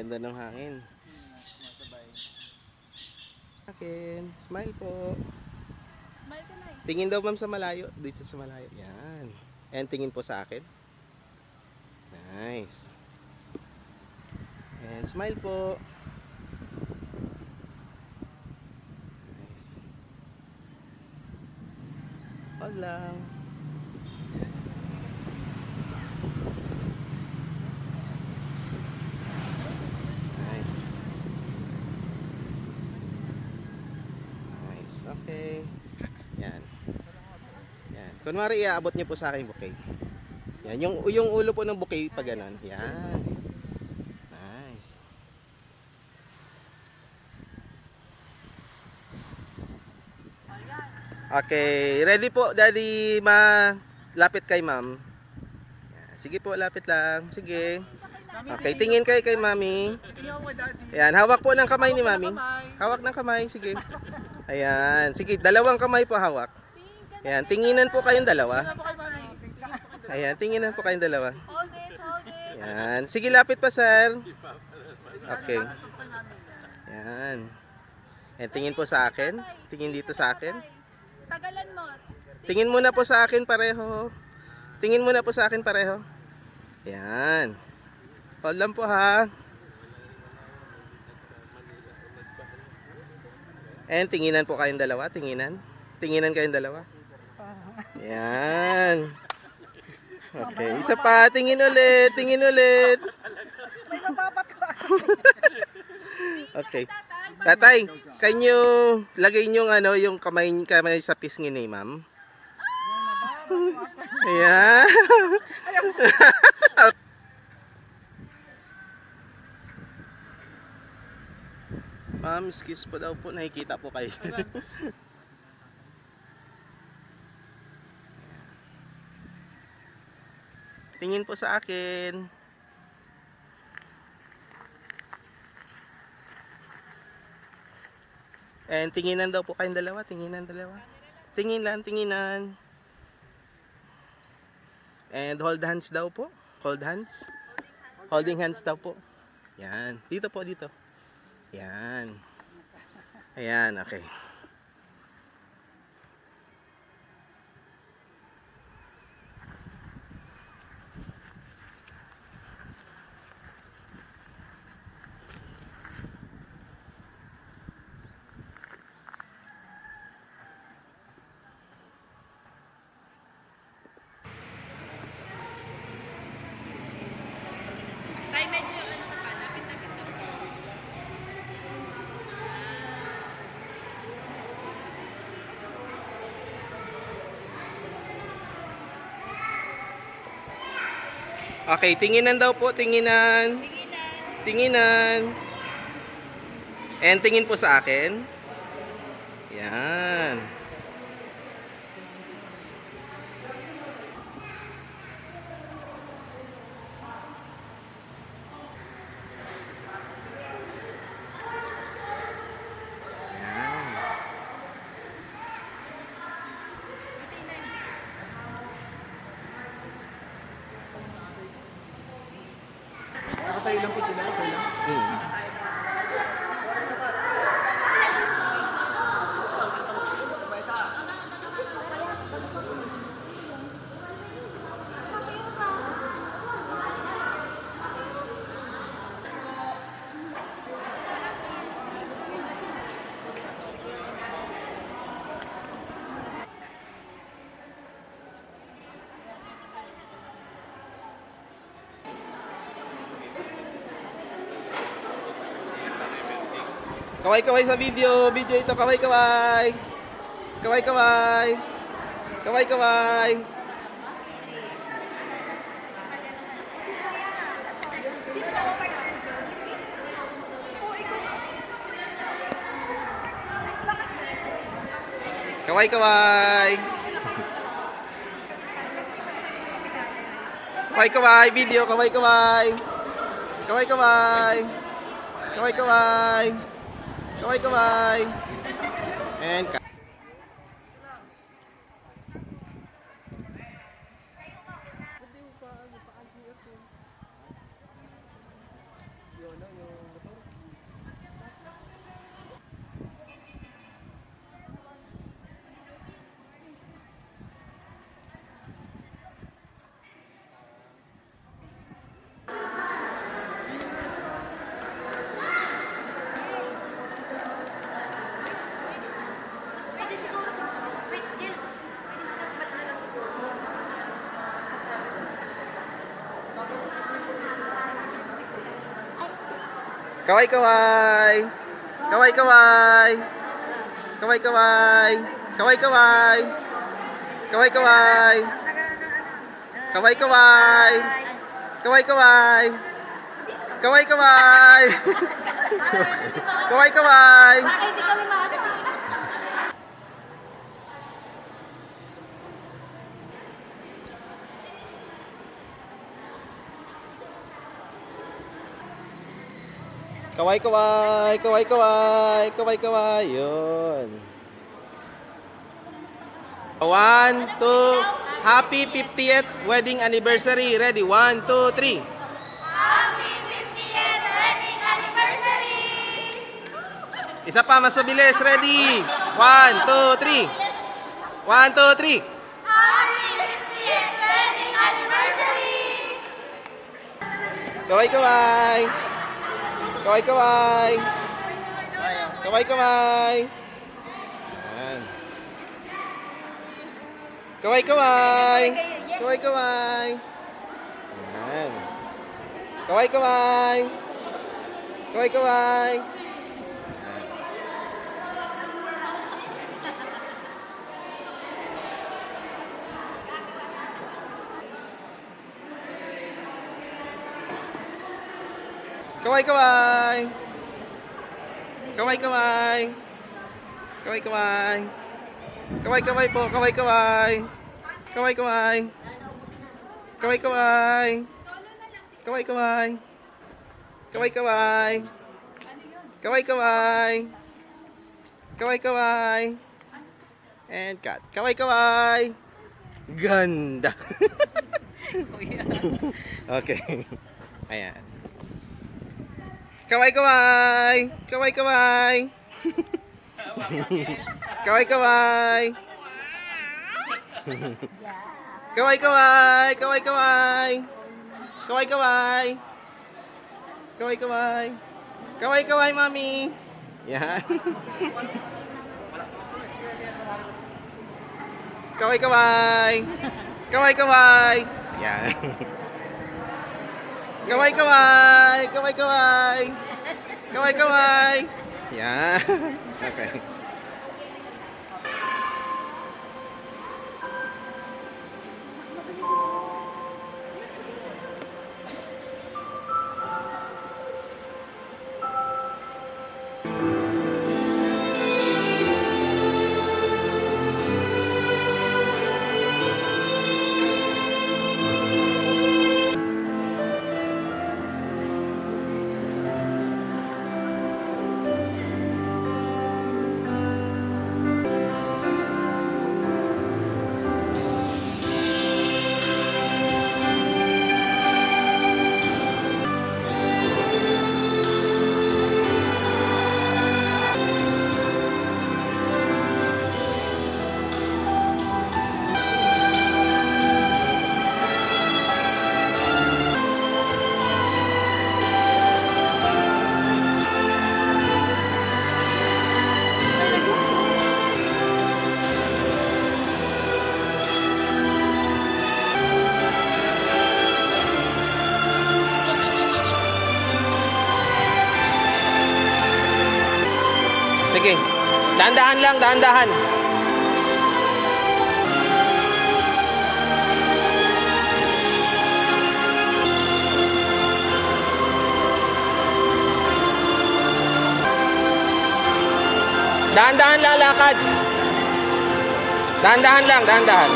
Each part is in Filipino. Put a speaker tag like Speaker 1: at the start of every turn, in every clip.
Speaker 1: Ganda ng hangin.
Speaker 2: Sumasabay.
Speaker 1: Akin, smile po.
Speaker 3: Smile ka na eh.
Speaker 1: Tingin daw ma'am sa malayo, dito sa malayo. Yan. And tingin po sa akin. Nice. And smile po. Nice. Hold lang. Nice. Nice. Okay. Yan. Yan. Kunwari iaabot niyo po sa akin bouquet. Yan, yung ulo po ng bouquet pag ganun. Yan. Nice. Okay, ready po daddy, lapit kay ma'am. Yan. Sige po, lapit lang. Sige. Okay, tingin kayo kay mami. Ayan, hawak po ng kamay ni mami. Hawak ng kamay, sige. Ayan, sige, dalawang kamay po hawak. Ayan, tinginan po kayong dalawa. Ayan, tinginan po kayong dalawa.
Speaker 3: Hold it, hold it.
Speaker 1: Ayan, sige, lapit pa sir. Okay. Ayan. Ayan, tingin po sa akin. Tingin dito sa akin.
Speaker 3: Tagalan mo.
Speaker 1: Tingin muna po sa akin pareho. Tingin muna po sa akin pareho. Ayan. Hold lang po ha. And tinginan po kayong dalawa. Tinginan. Tinginan kayong dalawa. Ayan. Okay. Isa pa. Tingin ulit. Tingin ulit.
Speaker 3: May mababat ka.
Speaker 1: Okay. Tatay, can you lagay nyo yung kamay sa pisngi ni ma'am? Ayan. Ma'am, excuse po daw po. Nakikita po kayo. Tingin po sa akin. And tinginan daw po kayong dalawa. Tinginan dalawa. Tinginan, tinginan. And hold hands daw po. Hold hands. Holding hands daw po. Yan. Dito po, dito. Yan. Ayan, okay.
Speaker 3: Tay, medyo ano ka pa, lapit-lapit ka pa.
Speaker 1: Okay, tinginan daw po, tinginan.
Speaker 3: Tinginan.
Speaker 1: Tinginan. And tingin po sa akin. Yan.
Speaker 2: Nakatayo lang po sila. Okay lang.
Speaker 1: Kaway-kaway sa video. Video ito, kaway-kaway. Kaway-kaway. Kaway-kaway. Kaway-kaway. Kaway-kaway. Video, kaway-kaway. Kaway-kaway. Kaway-kaway. Kaway-kaway. And
Speaker 2: Yun, no, yung
Speaker 1: Kaway, kaway. Kaway, kaway. Kaway, kaway. Kaway, kaway. Kaway, kaway. Kaway, kaway. Kaway, kaway. Kaway, kaway. Kaway, kaway.
Speaker 3: Hindi kami makakita.
Speaker 1: Kaway, kaway. Kaway, kaway. Kaway, kaway. Yun. 1, 2. Happy 50th wedding anniversary. Ready? 1, 2, 3.
Speaker 3: Happy 50th wedding anniversary!
Speaker 1: Isa pa, mas mabilis. Ready? 1, 2, 3. 1, 2, 3.
Speaker 3: Happy 50th wedding anniversary!
Speaker 1: Kaway, kaway. Kaway, kaway. Kaway, kaway. Yan. Kaway, kaway. Kaway, kaway. Yan. Kaway, kaway. Kaway, kaway. Yan. Kaway, kaway. Kaway, kaway. Kaway, kaway. Kaway, kaway po. Kaway, kaway. Kaway, kaway. Kaway, kaway. Kaway, kaway. Kaway, kaway. Kaway, kaway. Kaway, kaway. And cut. Kaway, kaway. Ganda. Okay. Ayan. Kaway, kaway. Kaway, kaway. Kaway, kaway. Kaway, kaway. Kaway, kaway. Kaway, kaway. Kaway, kaway. Kaway, kaway, mami. Yan. Kaway, kaway. Kaway, kaway. Yan. Kaway, kaway. Kaway, kaway. Kaway, kaway. Yan. Okay. Sige. Dahan-dahan lang, dahan-dahan. Dahan-dahan lang lakad. Dahan-dahan lang, dahan-dahan.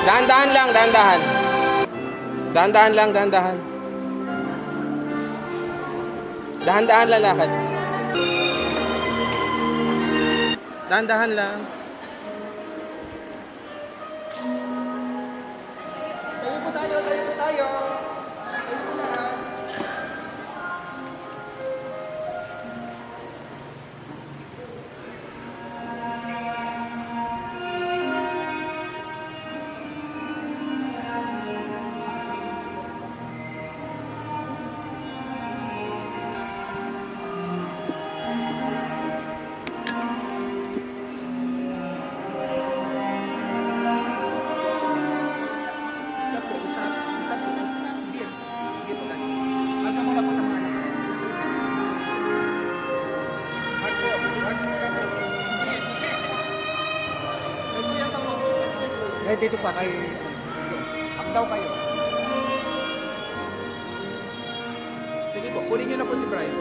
Speaker 1: Dahan-dahan lang, dahan-dahan. Dahan-dahan lang, dahan-dahan. Dahan-dahan lang lakad. Dahan-dahan lang.
Speaker 2: Tayo po tayo, tayo po tayo. Tayo po lahat. Stop po, stop. Stop po. dito pa kayo. Hamdaw kayo. Sige po, kunin niyo na po si Brian.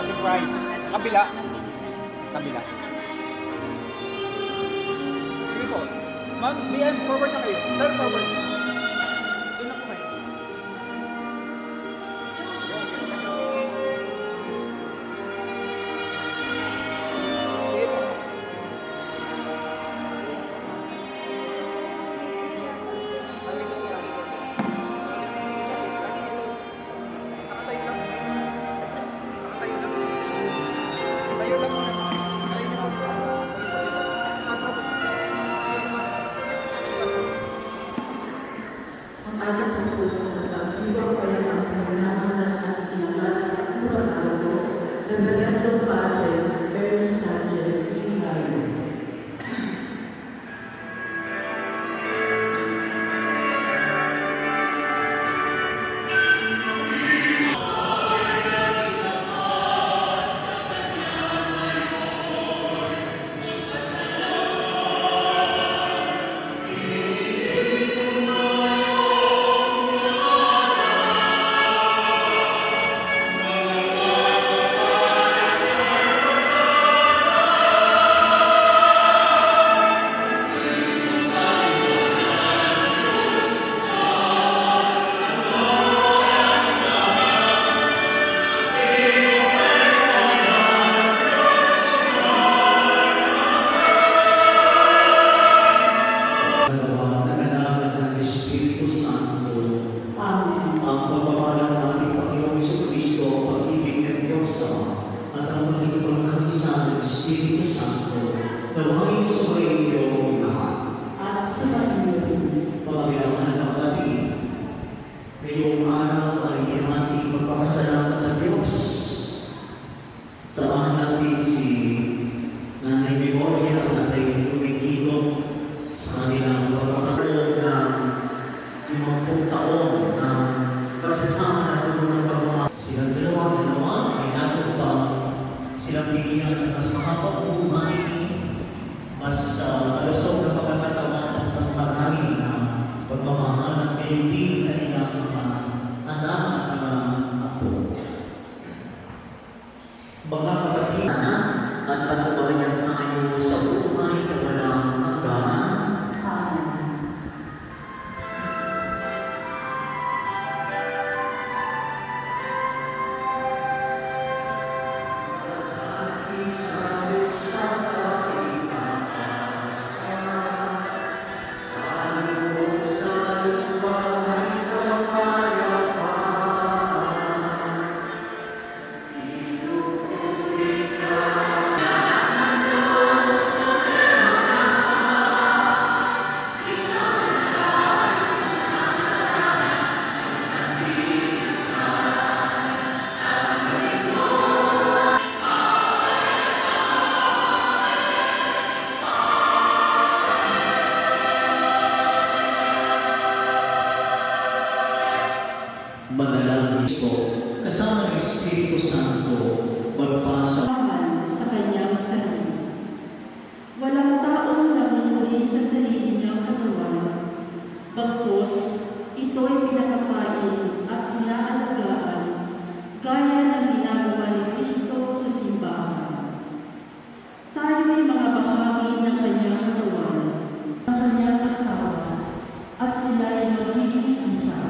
Speaker 2: Si Brian. Kabila. Kabila. Sige po. Ma'am, BM, forward na kayo. Sir, forward. Doon na po kayo. Yun, dito kayo. Sige po. Sabi ko lang, sir. Lagi dito. Nakatayo lang. Nakatayo lang. Tayo lang muna. Tayo na po sa pasok po sa pasok.
Speaker 4: Ngayong araw ay ating magpapasalamat sa Diyos. Samahan natin si Nanay Memoria at Tatay Tumigilong sa kanilang pagpapasalamat ng 50 taon na pagsasama natin ng pagmamahal. Silang dalawa ay natuto silang bigyan ng mas mahabang buhay, mas malusog na pagkakatawan at mas marami na pagmamahal at ngayon din kanilang mga anak at mga apo. Mga kapatid at patuloyan tayo sa buhay na walang hanggan. Manalangin po, kasama ng Espiritu Santo, magpasa
Speaker 5: sa kanyang sarili. Walang taong namumuli sa sarili niyang katawan, bagkus ito'y pinakapain at inaalagaan, gaya ng ginagawa ni Kristo sa simbahan. Tayo'y mga bahagi ng kanyang katawan, ng kanyang asawa, at sila'y magiging isa.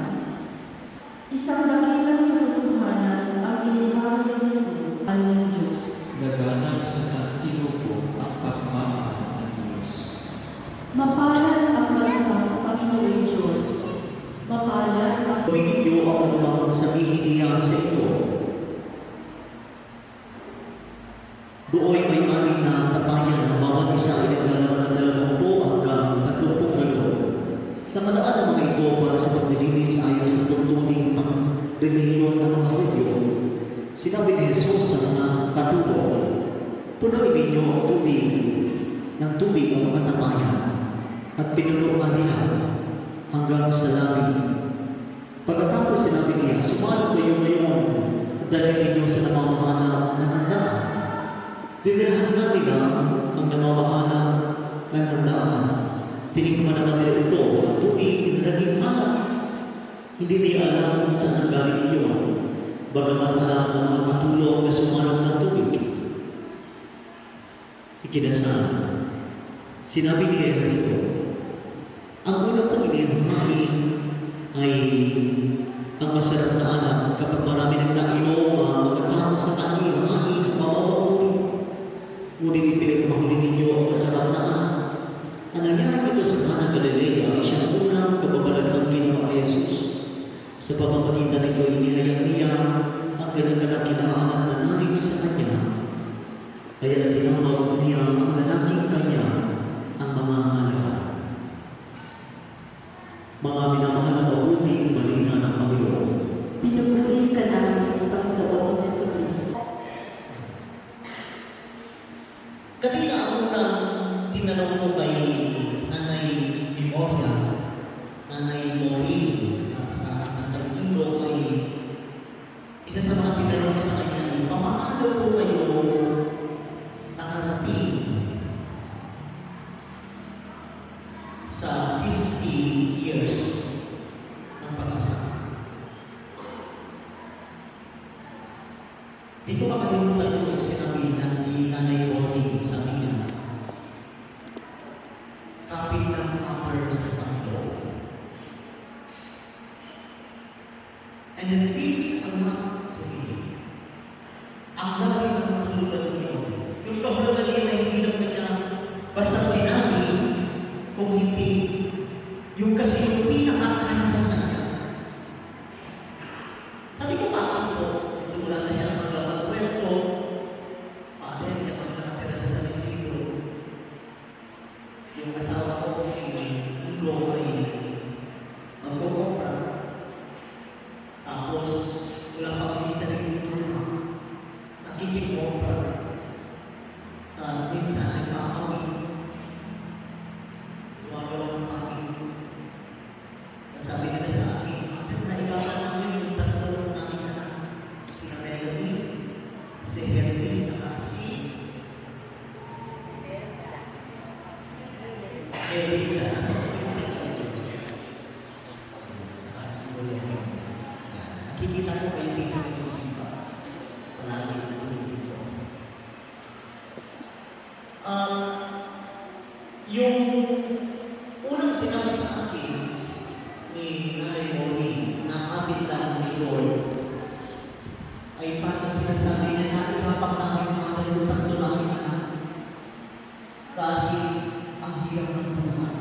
Speaker 5: Isang dakilang katotohanan ang inihayag nito ang Diyos.
Speaker 6: Laganap sa sinuko ang pagmamahal ng Diyos.
Speaker 5: Mapalad ang basta Panginoon Diyos. Mapalad ang
Speaker 4: Gawin ninyo ang anumang sabihin niya sa ito. Doon may ating na tapayan ng bawat isa ay naglalaman ng 20 hanggang 30 galon. Nakalaan ang mga ito para sa paglilinis ayon sa tuntuning pang-relihiyon ng mga Hudyo. Sinabi ni Jesus sa mga katulong, punuin ninyo ang tubig ang mga tapayan at pinuluan nila hanggang sa langit. Pagkatapos sinabi niya, sumalo kayo ngayon at dalhin ninyo sa namamahanap ng handaan. Dinilhan na nila ang namamahanap ng handaan Tinikman na namin ito sa tubig na naging alat. Hindi niya alam kung saan nanggaling iyon. Bagamat alam ng mga katulong na sumanong ng tubig. Ikinasal. Sinabi niya rito, ang unang kong inihahain ay ang masarap na anak kapag marami nang nainom ang mga tao sa kanyang hain at mawawawin. Ngunit ipinagmahuli ninyo ang masarap na anak. Ang nangyari ito sa Cana Galilea ay siyang unang kababalaghang ginawa kay Jesus. Sa pamamagitan nito, inihayag niya ang kanyang lalaki na anak na narig sa kanya. Kaya tinawag niya ang lalaking kanya ang mga anak. Mga minamahal na mabuting balita ng Panginoon.
Speaker 5: Pinupuri ka namin, Panginoon Jesucristo.
Speaker 4: Kanina ang unang tinanong ko kay Nanay Memoria, Nanay Maureen, at ang tanong ko ay isa sa mga tinanong ko sa kanya, paano po kayo nakarating sa 50 years ng pagsasama? Di ko makalimutan yung sinabi ni Nanay Maureen, sabi niya, kapit ng Father sa Panginoon. And it means a lot to me. Ang lagi ng kahulugan niyo. Yung kahulugan niya na hindi lang kanya basta sinabi kung hindi. Yung kasi yung pinakakalakasan niya. Sabi ko, bakit po? Simula na siya magkakagwento. Father, hindi ako nakatira sa San Isidro. Yung asawa ko si Ingo ay magkukopra. Tapos, wala pa kami sa rumah. Nakikikopra. Minsan, nagkakawin. Gumagawa ng pangin. Sabi nila sa akin, na ikawan namin yung tatlo namin na si Melanie, si Henry, saka si Eric na nasa nakikita ko kayo dito ng susipa. Palagi ko dito. Yung unang sinabi sa akin ni Nanay Maureen na kapit lang ni Lord ay parang sinasabi niya na ipapang namin mga nalutang namin na kahit ang hirap ng buhay.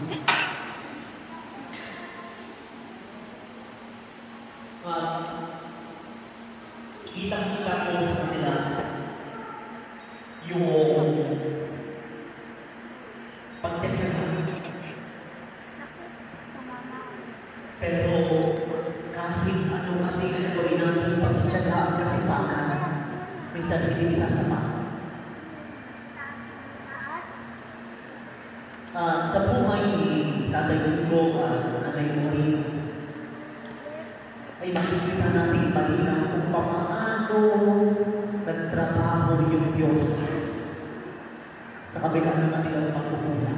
Speaker 4: At kitang-kita ko sa kanila yung pagkakita. Pero kahit ano kasi sa gawin natin pagkakita kasi baka minsan hindi sasama. Sa buhay ni Tatay Ingo at Nanay Maureen ay makikita natin malinaw kung paano nagtrabaho yung Diyos sa kabila ng kanilang pagkukulang.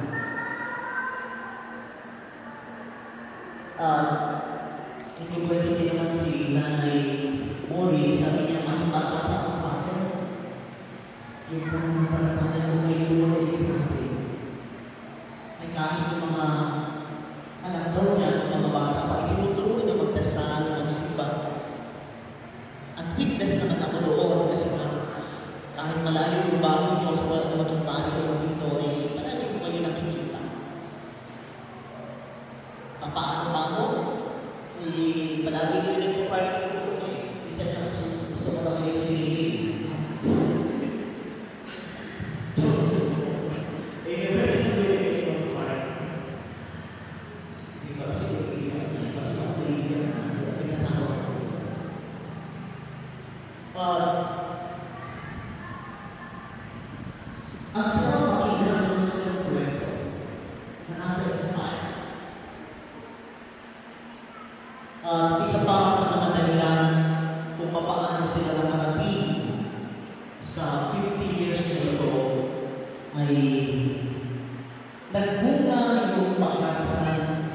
Speaker 4: Hindi pwede naman si Nanay Maureen, sabi niya, mas bata pa ang Father. Yung pagpapalataya ko kay Lord ay grabe. Ay kahit yung mga anak daw niya, mga bata pa, itinuturo na magdasal, magsimba. At witness naman ako doon kasi kahit malayo yung bago niyo sa wala naman ang bago dito, ay palagi ko kayo nakikita. Paano ba ako? Palagi ko yung nagpa-party ko isa na gusto ko lang yung sinigil. Ang sarap makikita ng kwento, nakaka-inspire. Isa pa sa mga dahilan kung paano sila nakarating sa 50 years na ito ay nagbunga yung mo pagkakasal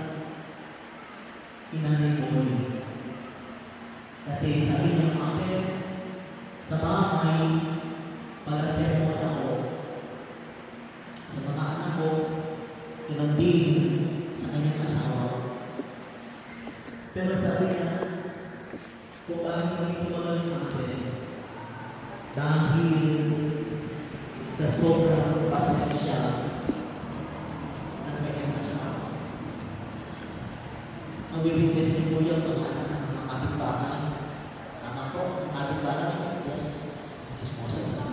Speaker 4: inanay mo rin. Kasi sabi niya, ate, sa bahay, para siya mo ako, sa mga anak ko, ilang din sa kanyang asawa. Pero sabi niya, kung bakit hindi ko lang yung ate, dahil sa sobrang pasensya ng kanyang asawa. Ang bibigyan ni Kuya mga anak ng mga kapitbahay. Tama po, ang kapitbahay, yes. Chismosa na.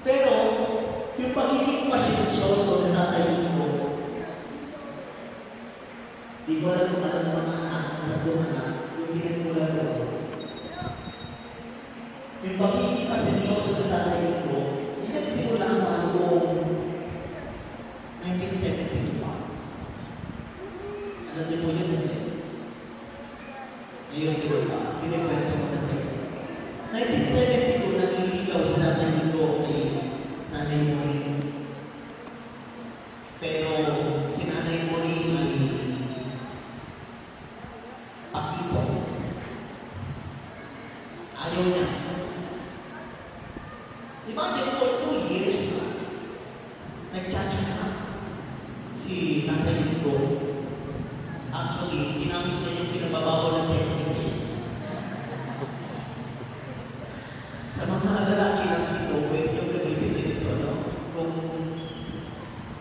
Speaker 4: Pero, yung pagiging pasensyoso na tatay mo, di ko alam kung alam mga anak na dumanak, yung pinagmula doon. Yung pagiging pasensyoso na tatay mo, hindi nagsimula ang noong 1972 pa. Alam niyo po yun, hindi? Ngayon yun pa, pinikwento ko na sa'yo. 1972, nangiligaw si tatay ko kay nanay mo rin. Pero si nanay mo rin ay pakipo. Ayaw niya. Imagine for 2 years, nag-chat-chat na si tatay ko. Actually, ginamit niya yung pinababawal ng technique. Sa mga lalaki ng ito, pwede yung gagawin ito, no? Kung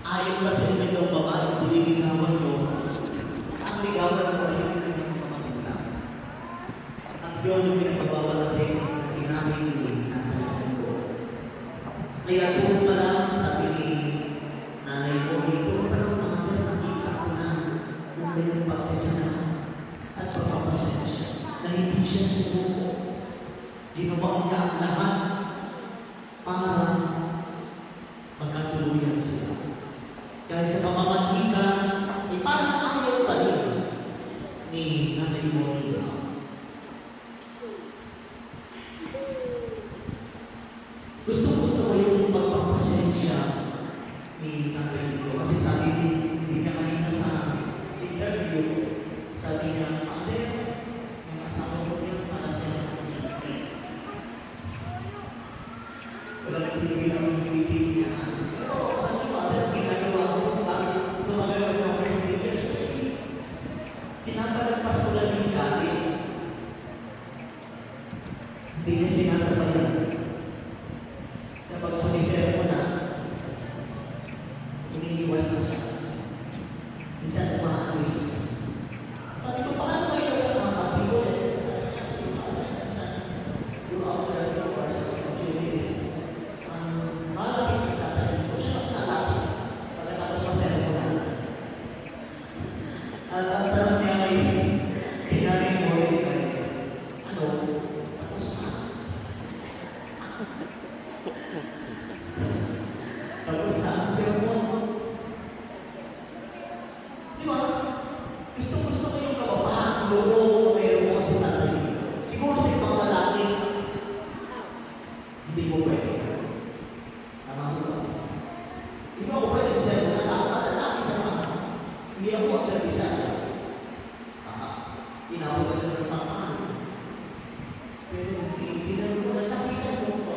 Speaker 4: ayaw kasi nila yung babae, tuliligawan nyo, ang ligawan mo ay yung kanyang mga magulang. At yun yung pinababawal ng technique na ginamit ni tatay ko. Kaya doon pa lang, sabi ni nanay ko, ito pa lang mga nakita ko na kung may pagkakita at pagpapasensya na hindi siya sumuko. Ginawa niya ang lahat para magkatuluyan sila. Kahit sa pamamagitan, ay parang ayaw pa rin ni Nanay Monica. Gusto ko yung pagpapasensya ni Nanay ko. Kasi sabi niya kanina sa interview, sabi niya, ate, yung asawa ko yan para siya. Walang pinipin ang pinipin niya. Pero sabi mo, ate, ginagawa ko, bakit tumagawa ko ang pinipin? Pinapalagpas ko lang yung dati. Hindi niya sinasabayan. Kapag sumisero ko na, umiiwas na siya. Isa sa mga alis. Sabi ko, paano kayo ang mga kapito? Siguro ako na rin ako sa few minutes. Ang malapit sa tatay ko, siya ang nalapit. Pagkatapos masero ko na. At ang tanong niya ay, pinari mo rin kayo. Ano? Tapos na. Tapos na ang sermon. Di ba? Gusto ko yung kababaan, loob, mayroon mo si tatay. Siguro sa ibang lalaki, hindi mo pwede. Tama mo ba? Hindi ako pwede siya, lalaki sa mga. Hindi ako ang labisa. Inawag ka ng samaan. Pero hindi mo nasakitan mo po.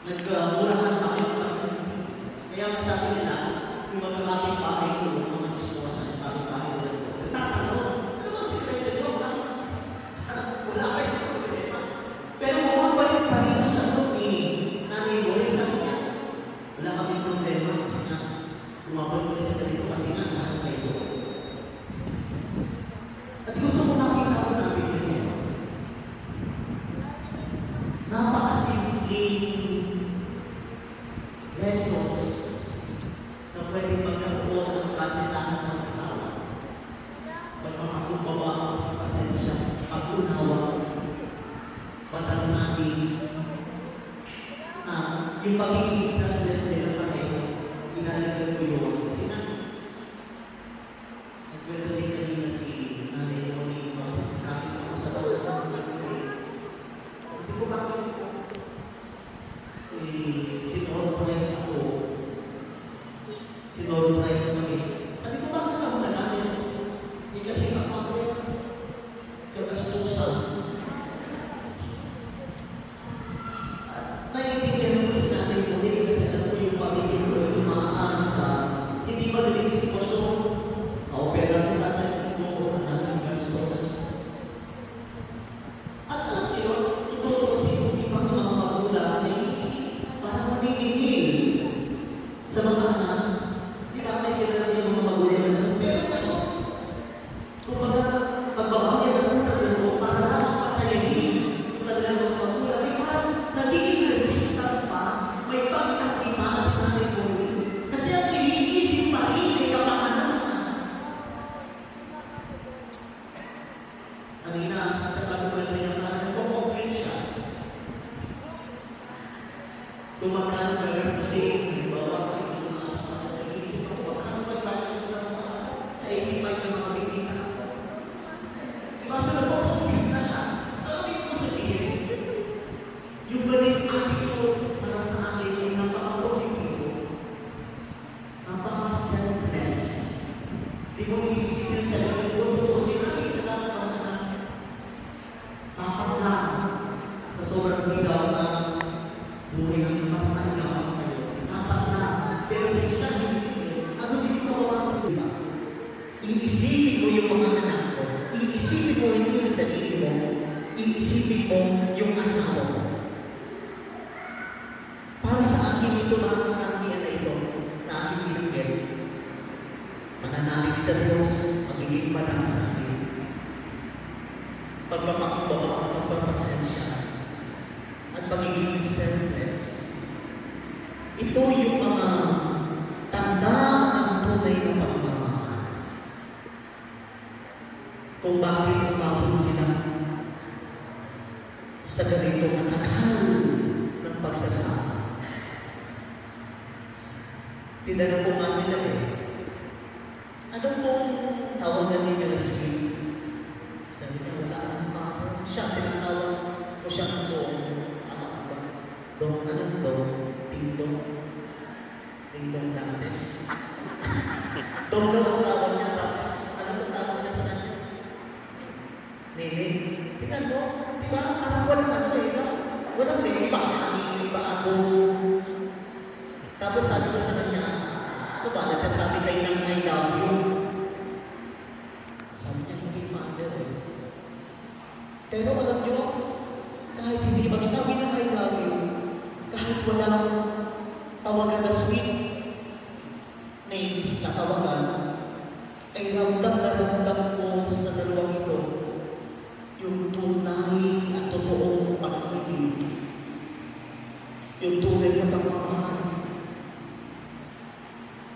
Speaker 4: Nagmurahan kami. Kaya masabi nila, yung mga lalaki bahay ko, mga disposa ng lalaki bahay ko, nagtatanong, ano ba si Kuya Diyong? Wala kayo ng problema. Pero bumabalik pa rin sa loob ni Nanay Boy, sabi niya, wala kami problema kasi nga, bumabalik pa rin sa dito kasi nga, nakakay kayo. At gusto ko nakita ko namin yun. Napakasimpleng lessons na pwede magkaroon ng klase sinorize kami. Sabi ko, bakit ka muna natin? Hindi kasi kapag kagastusan. Naiintindihan ko si Nanay Muli kasi alam ko yung pamilya ko ay umaan sa hindi madaling sitwasyon. Kaopera si Nanay ko ang aming gastos. At alam niyo, totoo kasi kung ibang mga magulang ay parang maningingil sa mga anak. Di ba may kilala yung mga magulang na pero kayo, kumbaga, magbabayan ng tatlo ko para lamang pasayahin ang kanilang mga magulang ay parang nagiging resistant pa, may pagtanggi pa sa Nanay Muli. Kasi ang iniisip pa rin ay kapakanan. Kanina, sa kalukwento niya na nagko-complain siya. Kung magkano gagastusin, halimbawa, nag-iisip ko, magkano ba tayo sa 85 ng mga bisita? Diba, sa nagko-complain na siya. So, ano yung ko sabihin? Yung galing attitude para sa akin ay napaka-positibo, napaka-selfless. Di mo iisip yung sarili ko, totoo sila, isa lang ang tapat lang sa sobrang bigaw na buhay ng pagkakagawa kayo. Tapat lang. Pero siya, ano din ko kawawa ko diba? Iisipin mo yung mga anak ko. Iisipin mo yung sarili mo. Iisipin mo yung asawa mo. Para sa akin ito mga katangian na ito na aking binigyan. Mananalig sa Diyos, magiging panang sa akin. Pagpapakumbaba, pagpapasensya, at magiging selfless. Ito yung mga tanda ng tunay na pagmamahal. Kung bakit umabot sila sa ganito katakal ng pagsasama. Tinanong ko nga sila ano pong tawagan ninyo na sweet? Sabi niya, wala akong ako. Siya, tinatawag ko siya ng doon. Ama ko ba? Doon, anong doon? Ding-dong. Ding-dong dantes. Doon daw ang tawag niya. Tapos, ano ang tawag niya sa kanya? Nene. Tingnan mo, di ba? Parang walang ano no? Walang nene, baka nangingi ba ako? Tapos sabi ko sa kanya, ano ba? Nagsasabi kayo ng I love you. Sabi niya, hindi mother Pero alam niyo, kahit hindi magsabi ng I love you, kahit walang tawagan na sweet, names na tawagan, ay ramdam na ramdam ko sa dalawang ito yung tunay at totoong pag-ibig. Yung tunay na pagmamahal.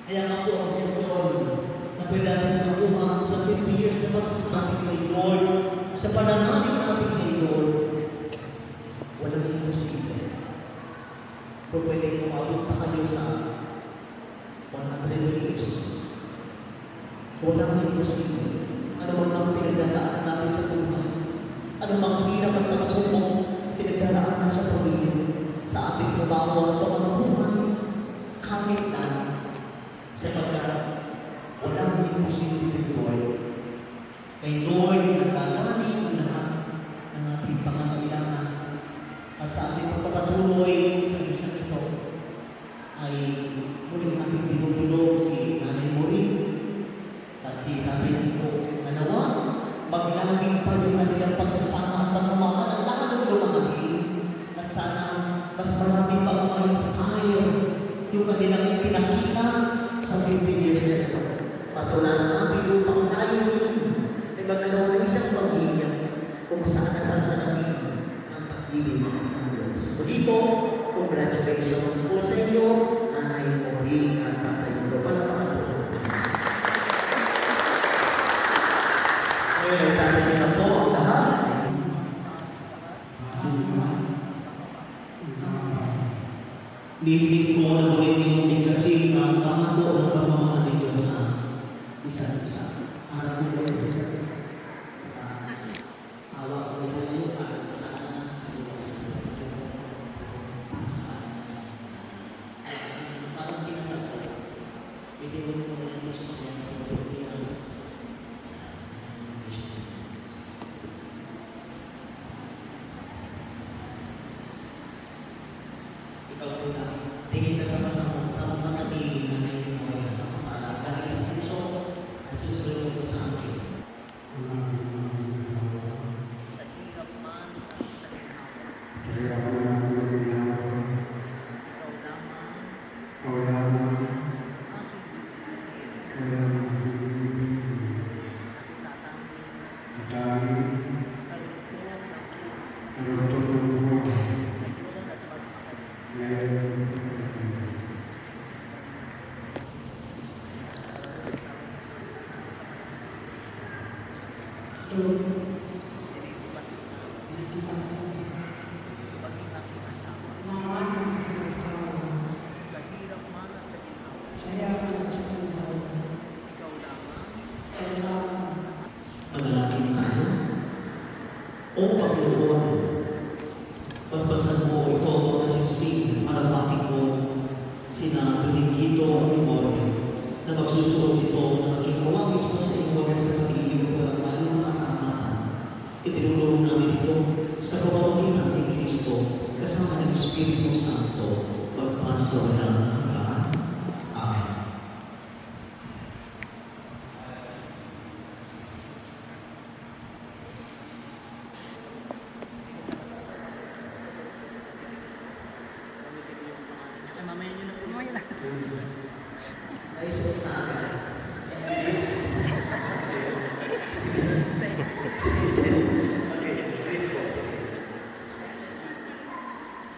Speaker 4: Kaya ako ang Quezon na kailangan makuha sa 50 years na pagsasamahin kay Lord, sa pananalig natin kay Lord, walang imposible. Kung pwede kumawin pa kayo sa 100 years, walang imposible. Ano man ang pinagdadaan natin sa buhay, ano mang hirap at pagsubok pinagdadaan sa pamilya, sa ating trabaho at mga buhay, kahit na sapagkat walang imposible kay Lord. Kay Lord, naglalani ang lahat ng ating pangangailangan. At sa ating pagpapatuloy sa isang ito, ay muling ating binubulog si Nanay Muli at si Nanay ko na nawa, maglaging pa yung kanilang pagsasama at pagmamahal ang lalong lumaki at sana mas marami pang ma-inspire yung kanilang ipinakita sa 50 years na ito. Patulan natin upang tayo ay magkaroon ng isang pamilya kung saan nasasalamin ang pag-ibig ng Diyos. Muli po, congratulations po sa inyo, Nanay Muli at Tatay Muli. Palapakan po. Ngayon, tatay na po ang lahat. Lilig ko na ulit yung bigkasin ang pangako ng pamamahal ng Diyos sa isa't isa. Harap ko sa isa't isa. Hawak ko na yun at sa kanan. Parang pinasal ko. Ikaw po na, tingin ka sa mata ni Nanay Moya na galing sa puso at susunod mo sa akin. Sa hirap man at sa ginawa. Ikaw lamang Manalangin tayo. O Panginoon, paspasan mo ito ang nasingsing malapaking mo sina Benigito Memoria na magsusunod ito na maging kawagis mo sa iyo sa pag-iiyong walang malong katamatan. Itinulong namin ito sa pamamagitan ni Kristo kasama ng Espiritu Santo magpaso ng hanggaan.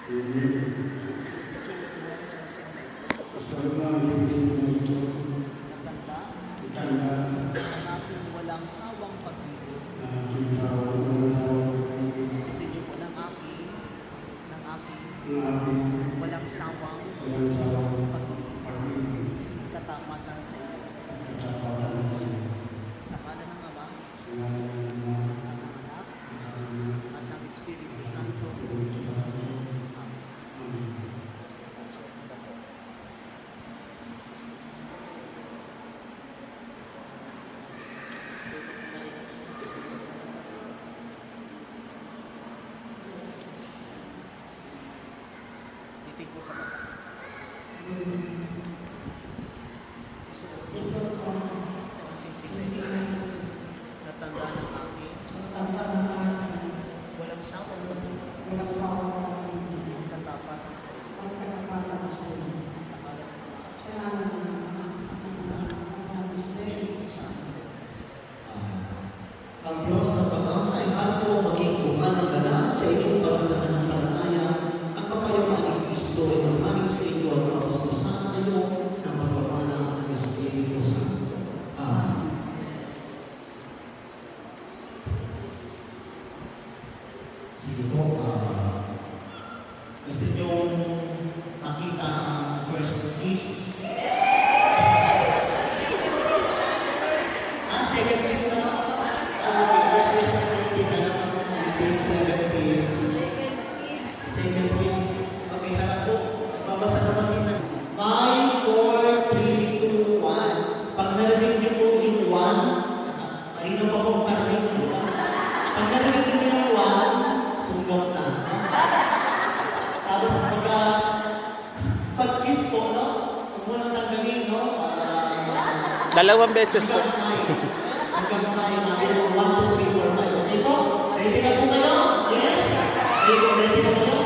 Speaker 4: Amen.
Speaker 7: Walang sawang pag-ibig. Ibigin po ng aking walang sawang pag-ibig. Katamatan sa iyo. Sa pala ng Ama, at ng Anak, at ng Espiritu Santo. Titig po sa mata. Natanda ng aking walang sawang pag-ibig. Katapatan sa iyo. Sa ngalan ng Ama, ng Espiritu Santo.
Speaker 4: Ang Diyos na pag-asa ay kanto maging bukan ng gana sa inyong pagdadaan ng paranaya. Ang kapayapaan ng Kristo ay mamaling sa inyo at mapaspasan kayo ng pagpapala ng Espiritu Santo. Amen. Sige po, gusto niyo makita ang first kiss? Second kiss na? First kiss na nakikita na second kiss. Second kiss. Okay, harap po. Babasa naman kita. 5, 4, 3, 2, 1. Pag narinig niyo po yung 1, marino pa po parating po. Pag narinig niyo yung 1, sumbong na. Tapos pag-kiss po, no? Huwag mo lang tanggalin, no?
Speaker 1: 2 beses po.
Speaker 4: Hanggang tayo namin 1, 2, 3, 4, 5. Okay po? Ready na po kayo? Yes? Ready na kayo?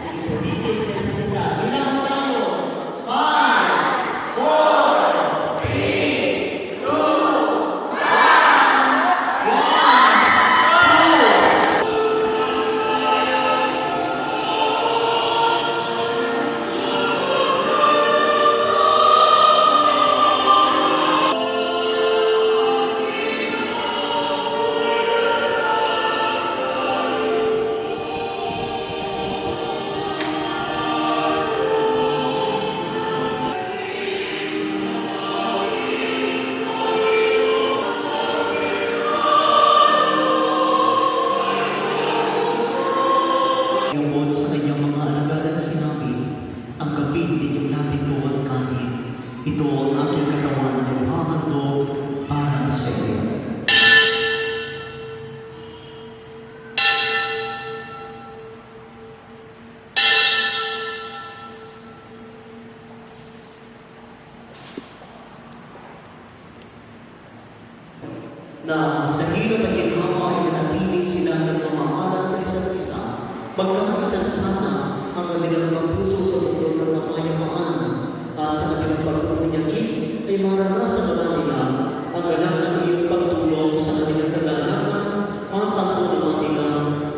Speaker 4: Sige po, details sa isa't isa. Bilang po tayo. 5, 4, 3, 2, 1. Yung sa kanyang mga alagad na sinabi, ang gabi hindi natin ito ang kanin. Ito ang aking na sa hirap at ginhawa ay nanatiling sila nagmamahalan sa isa't isa, magkakaisa sana ang kanilang mga puso sa mundo ng kapayapaan at sa kanilang pagpupunyagin ay maranasan naman nila ang ganap ng iyong pagtulong sa kanilang kagalakan at takbo naman nila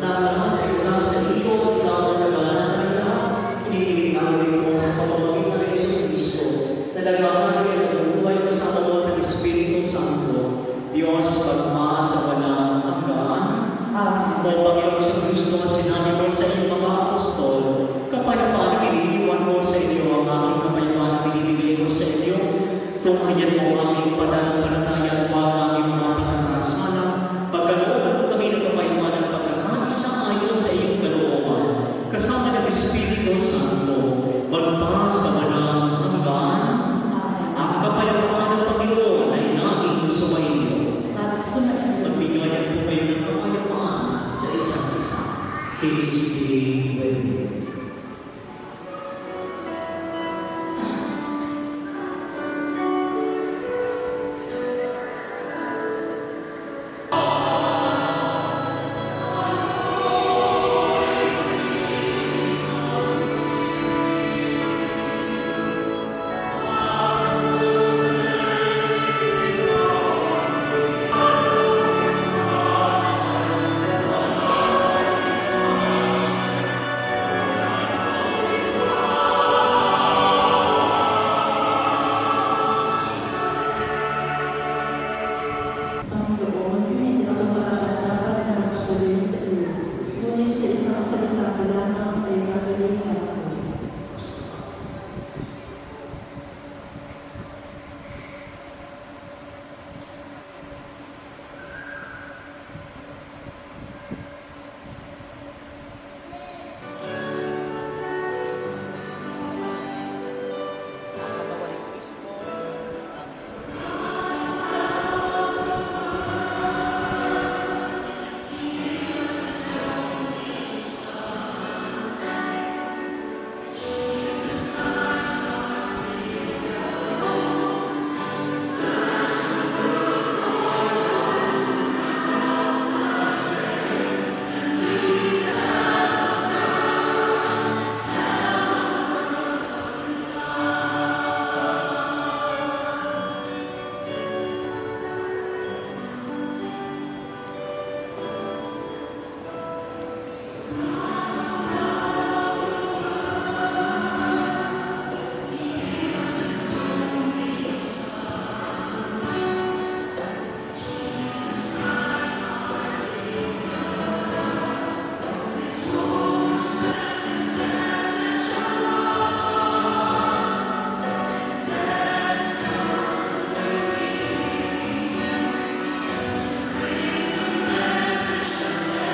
Speaker 4: na ang lahat ay mula sa iyo at ikaw ang nagalan ng lahat. Iniiling mo sa pamamagitan ng Isang Kristo na nagmamahal at buhay kasama mo ng Espiritu Santo, Diyos pagmahal sa walang hanggan. O Panginoon sa Kristo, sinabi mo sa iyong mga apostol, kapayapaan iniiwan mo sa inyo ang aking kapayapaan binibigay ko sa inyo. Tunghayan mo ang aming pananampalataya at huwag ang aming mga pinagkasala. Pagkalooban mo kami ng kapayapaan at pagkakaisa ayon sa iyong kalooban. Kasama ng Espiritu Santo, magpahal sa walang hanggan. Ang kapayapaan ng Panginoon ay naging sumainyo. Magbigayan po kayo ng kapayapaan sa isa't isa. Peace be with you.
Speaker 5: Panginoon, hindi ako makakatapat na magsulit sa iyo. Ngunit sa isang salita ko lamang ay magaling ako.
Speaker 2: Ang katawan ni Kristo.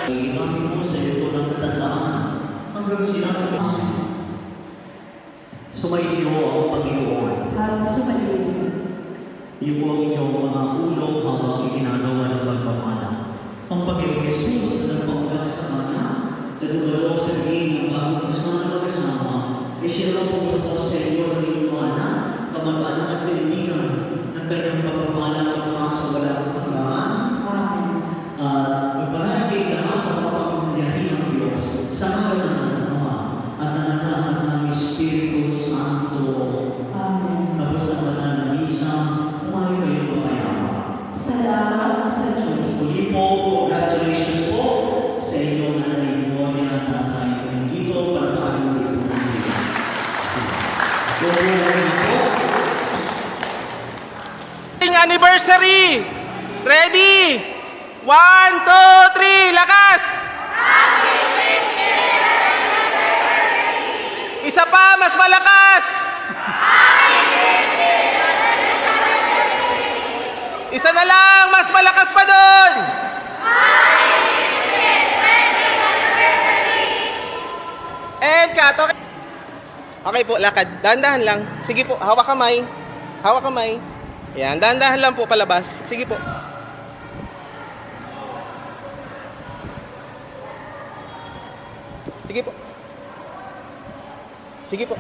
Speaker 4: Imamin mo sa iyo ng katandaan hanggang sinabi sumainyo ang Panginoon. Iyo po ang inyong mga ulo habang iginagawa ng pagpamana. Ang Panginoon Jesus na nagpaulat sa mana na dumalo sa gilid ng bagong kasama na kasama ay siya lang po sa inyo ng inyong mana, kamag-anak at kaibigan ng kanyang pagpamana pagpapala sa walang hanggan. At magpalagi lahat ng kapangyarihan ng Diyos sa ngalan ng Ama at ng Anak at ng Espiritu Santo. Tapos ang banal na misa, kumain kayo papayama.
Speaker 5: Salamat sa Diyos.
Speaker 4: Muli po, congratulations po sa inyo na nalimuan at tatay ko dito para tayo ulit po.
Speaker 1: Anniversary! Ready? 1, 2, 3, lakas! Isa pa, mas malakas! Isa na lang, mas malakas pa doon! And cut, okay. Okay po, lakad. Dahan-dahan lang. Sige po, hawak kamay. Hawak kamay. Yan, dahan-dahan lang po palabas. Sige po. Sige po. Sige po.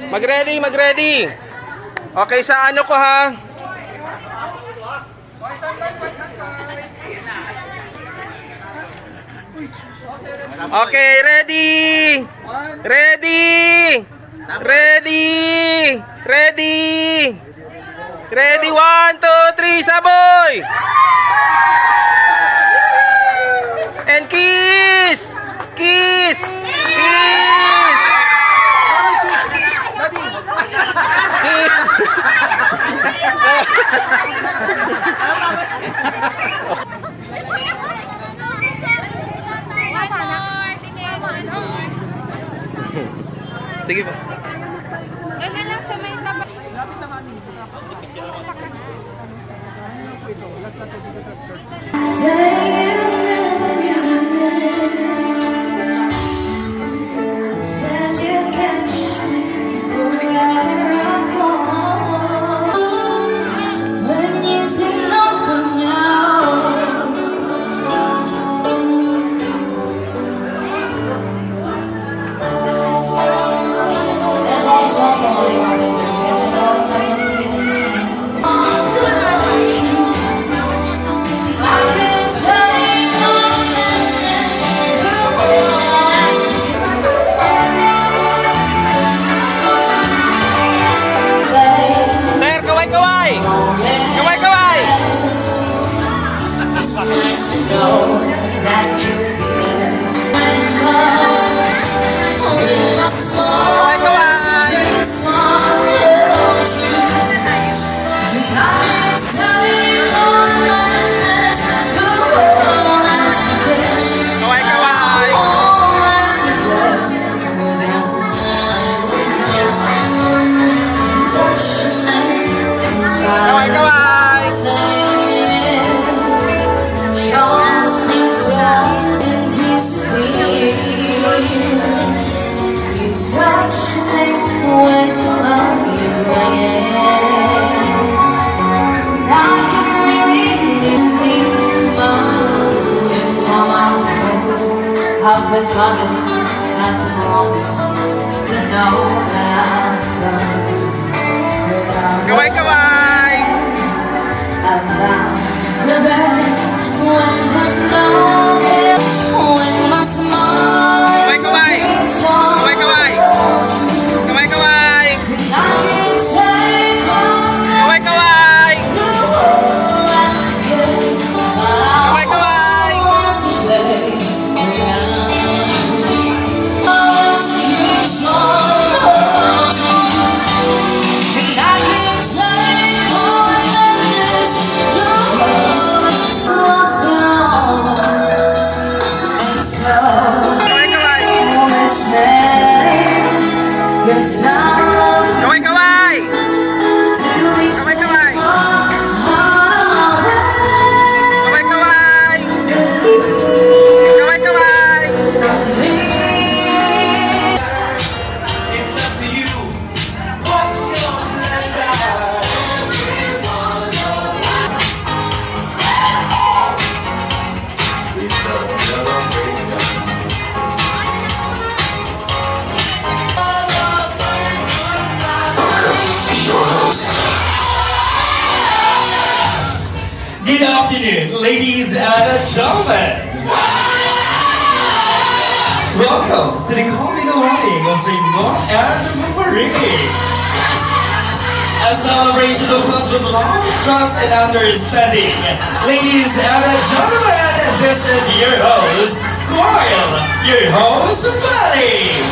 Speaker 1: Mag-ready, mag-ready. Okay, sa ano ko ha? Okay, ready! Ready! Ready! Ready! Ready, 1, 2, 3, saboy! And kiss! Kiss! Kiss!
Speaker 2: Daddy!
Speaker 1: Kiss! Sige po.
Speaker 3: Ganyan lang sa may tapat.
Speaker 2: Lapit na kami. Ano lang po ito? Last natin dito sa church.
Speaker 3: Says you can swim wherever I fall. When you sing over now. That's all the song for all the arguments. Yes, I know it's like I'm singing. I can say no minutes.
Speaker 1: Sir, kaway-kaway! Kaway-kaway!
Speaker 3: It's nice to know that you're here. With my small small little dream, I can say all madness, the world has been
Speaker 1: Kaway-kaway!
Speaker 3: all as it were without touch and
Speaker 1: Kaway-kaway!
Speaker 3: Trusting down and disappear. You touch me with love you bring. I can really think if all my friends have forgotten at the promises to know that I'm stuck without
Speaker 1: Kaway-kaway!
Speaker 3: I found the best when the snow hit, when my smile
Speaker 1: Kaway-kaway! Kaway-kaway! Kaway-kaway!
Speaker 3: and I can take on
Speaker 1: Kaway-kaway!
Speaker 3: the world as a gift, but I
Speaker 1: Kaway-kaway!
Speaker 3: want to take and I can take on this, the world is lost and so
Speaker 1: Kaway-kaway!
Speaker 3: Yes, I love
Speaker 1: Kaway-kaway!
Speaker 3: till we take
Speaker 1: Kaway-kaway!
Speaker 3: my
Speaker 1: Kaway-kaway! Kaway-kaway!
Speaker 8: It's up to you. What's your pleasure? It's a celebration. Good afternoon, ladies and gentlemen. Welcome to the culminating wedding of St. Mark and Marie. A celebration of love, trust, and understanding. Ladies and gentlemen, this is your host, Coil, your host, Buddy.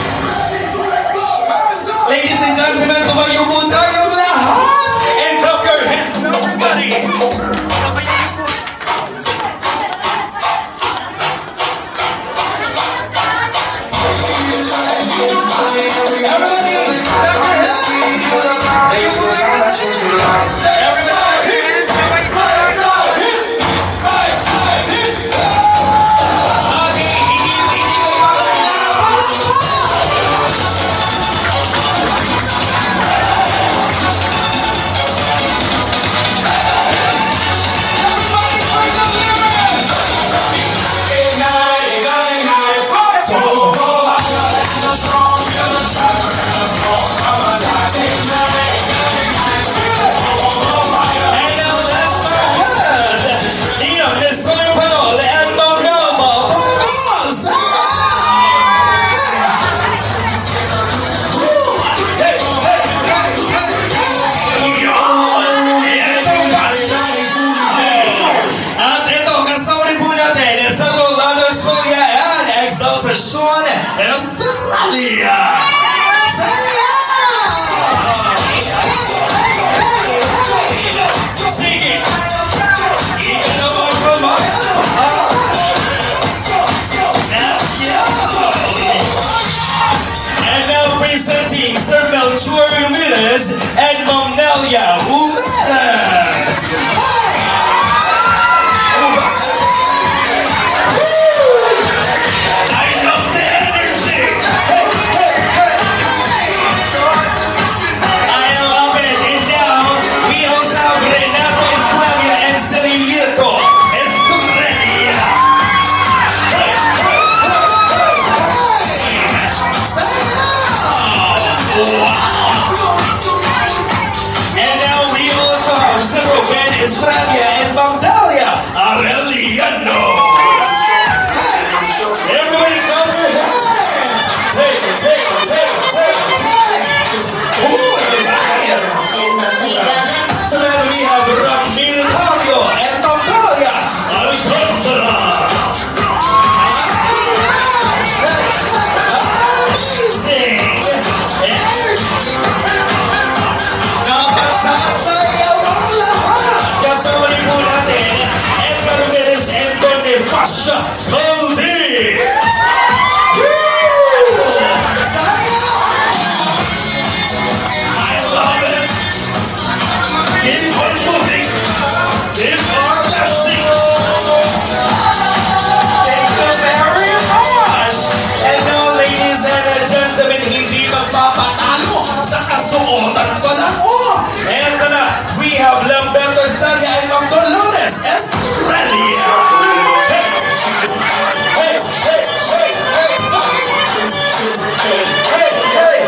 Speaker 8: Ladies and gentlemen, tumayo po tayong lahat and clap your hands, everybody. Ignite, ignite, ignite. Estrella! Saya! Sige! Ika naman kumayan! Let's go! And now presenting Sir Melchor Ramirez and Ma'am Nelia Humedes. I love the energy. Hey, hey, hey, I love it. And now we also have Renato Estrella and Celieto Estrella. Hey, hey, and now we also have Sir Ben Estrella and Magdalia Arellano. Everybody clap your hands. Hey, hey, hey, hey, hey. Ooh, yeah. So then we have Ramil Tario and Magdalia Alcantara. Amazing. Napagsasayaw ang lahat. Kasama rin po natin Edgar Ramirez and Bonifacio Goldie. I love it. Keep on moving. Keep on dancing. Thank you very much. And now, ladies and gentlemen, hindi magpapatalo sa kasuotan pa lang. And we have Lamberto Estrella and Ma'am Dolores Estrella. Hey, hey, hey, hey, hey, hey, hey, hey.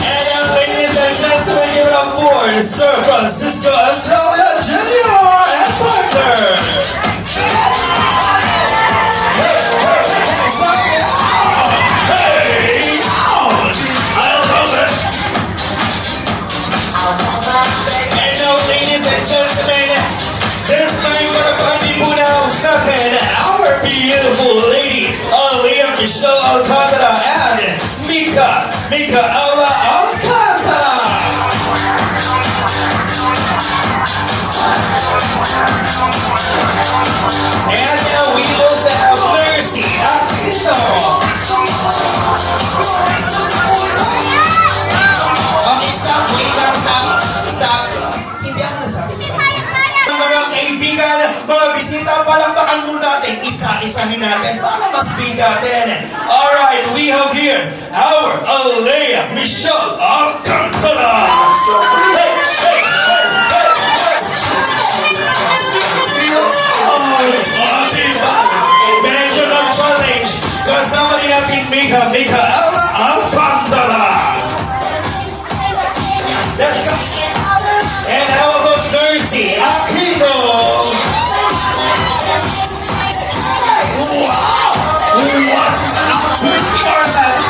Speaker 8: And ladies and gentlemen, give it up for Sir Francisco Estrella Jr. and partner. Hey, hey, hey, sorry. Hey, I love it. And now, ladies and gentlemen, this time we're party muna natin our beautiful lady, Aliyah Michelle Alcantara and Mika Aula Alcantara. And now we also have Mercy Aquino. Okay, stop. Wait lang, stop. Hindi ako nasabi sa kanya. Mga kaibigan, mga bisita, palakpakan muna natin. Isa-isahin natin para mas bigatin. Alright, we have here our Aliyah Michelle Alcantara. Hey, hey, hey, hey, hey. Oh, diba? Medyo ng-challenge. Kasama rin natin Mika Aula Alcantara. Let's go. And how about Mercy Aquino? Wow! What a performance!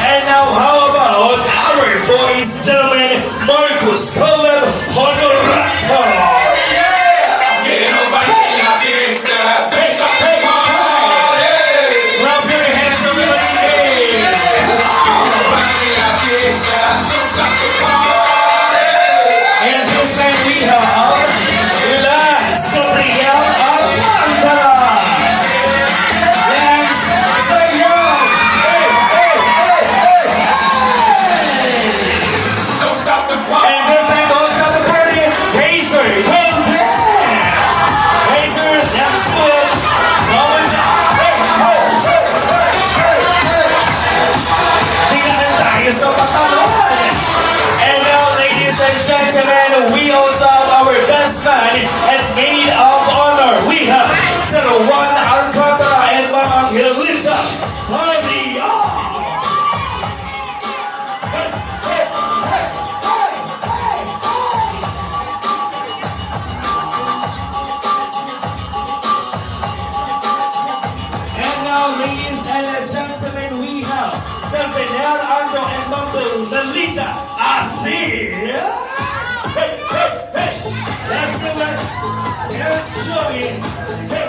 Speaker 8: And now how about our boys, gentlemen, Marcus Caleb Honorato? Clap your hands, everybody! And this time we have Las Gabriel Alcantara. Next, Sayo. Hey, hey, hey, hey, hey. And this time don't stop the party. Hazer, come dance. Hazer, that's good. Going down. Hey, hey, hey, hey, hey, hey. Tingnan tayo sa patalon. And now, ladies and gentlemen, we also have our best man and maid of honor. We have Sir Juan Alcantara and Ma'am Angelita Padilla. Hey, hey, hey, hey, hey, hey. And now, ladies and gentlemen, we have Sir Benel Arno and Ma'am Angelita Asir. Hey, hey, hey. That's the one. Enjoy it. Hey,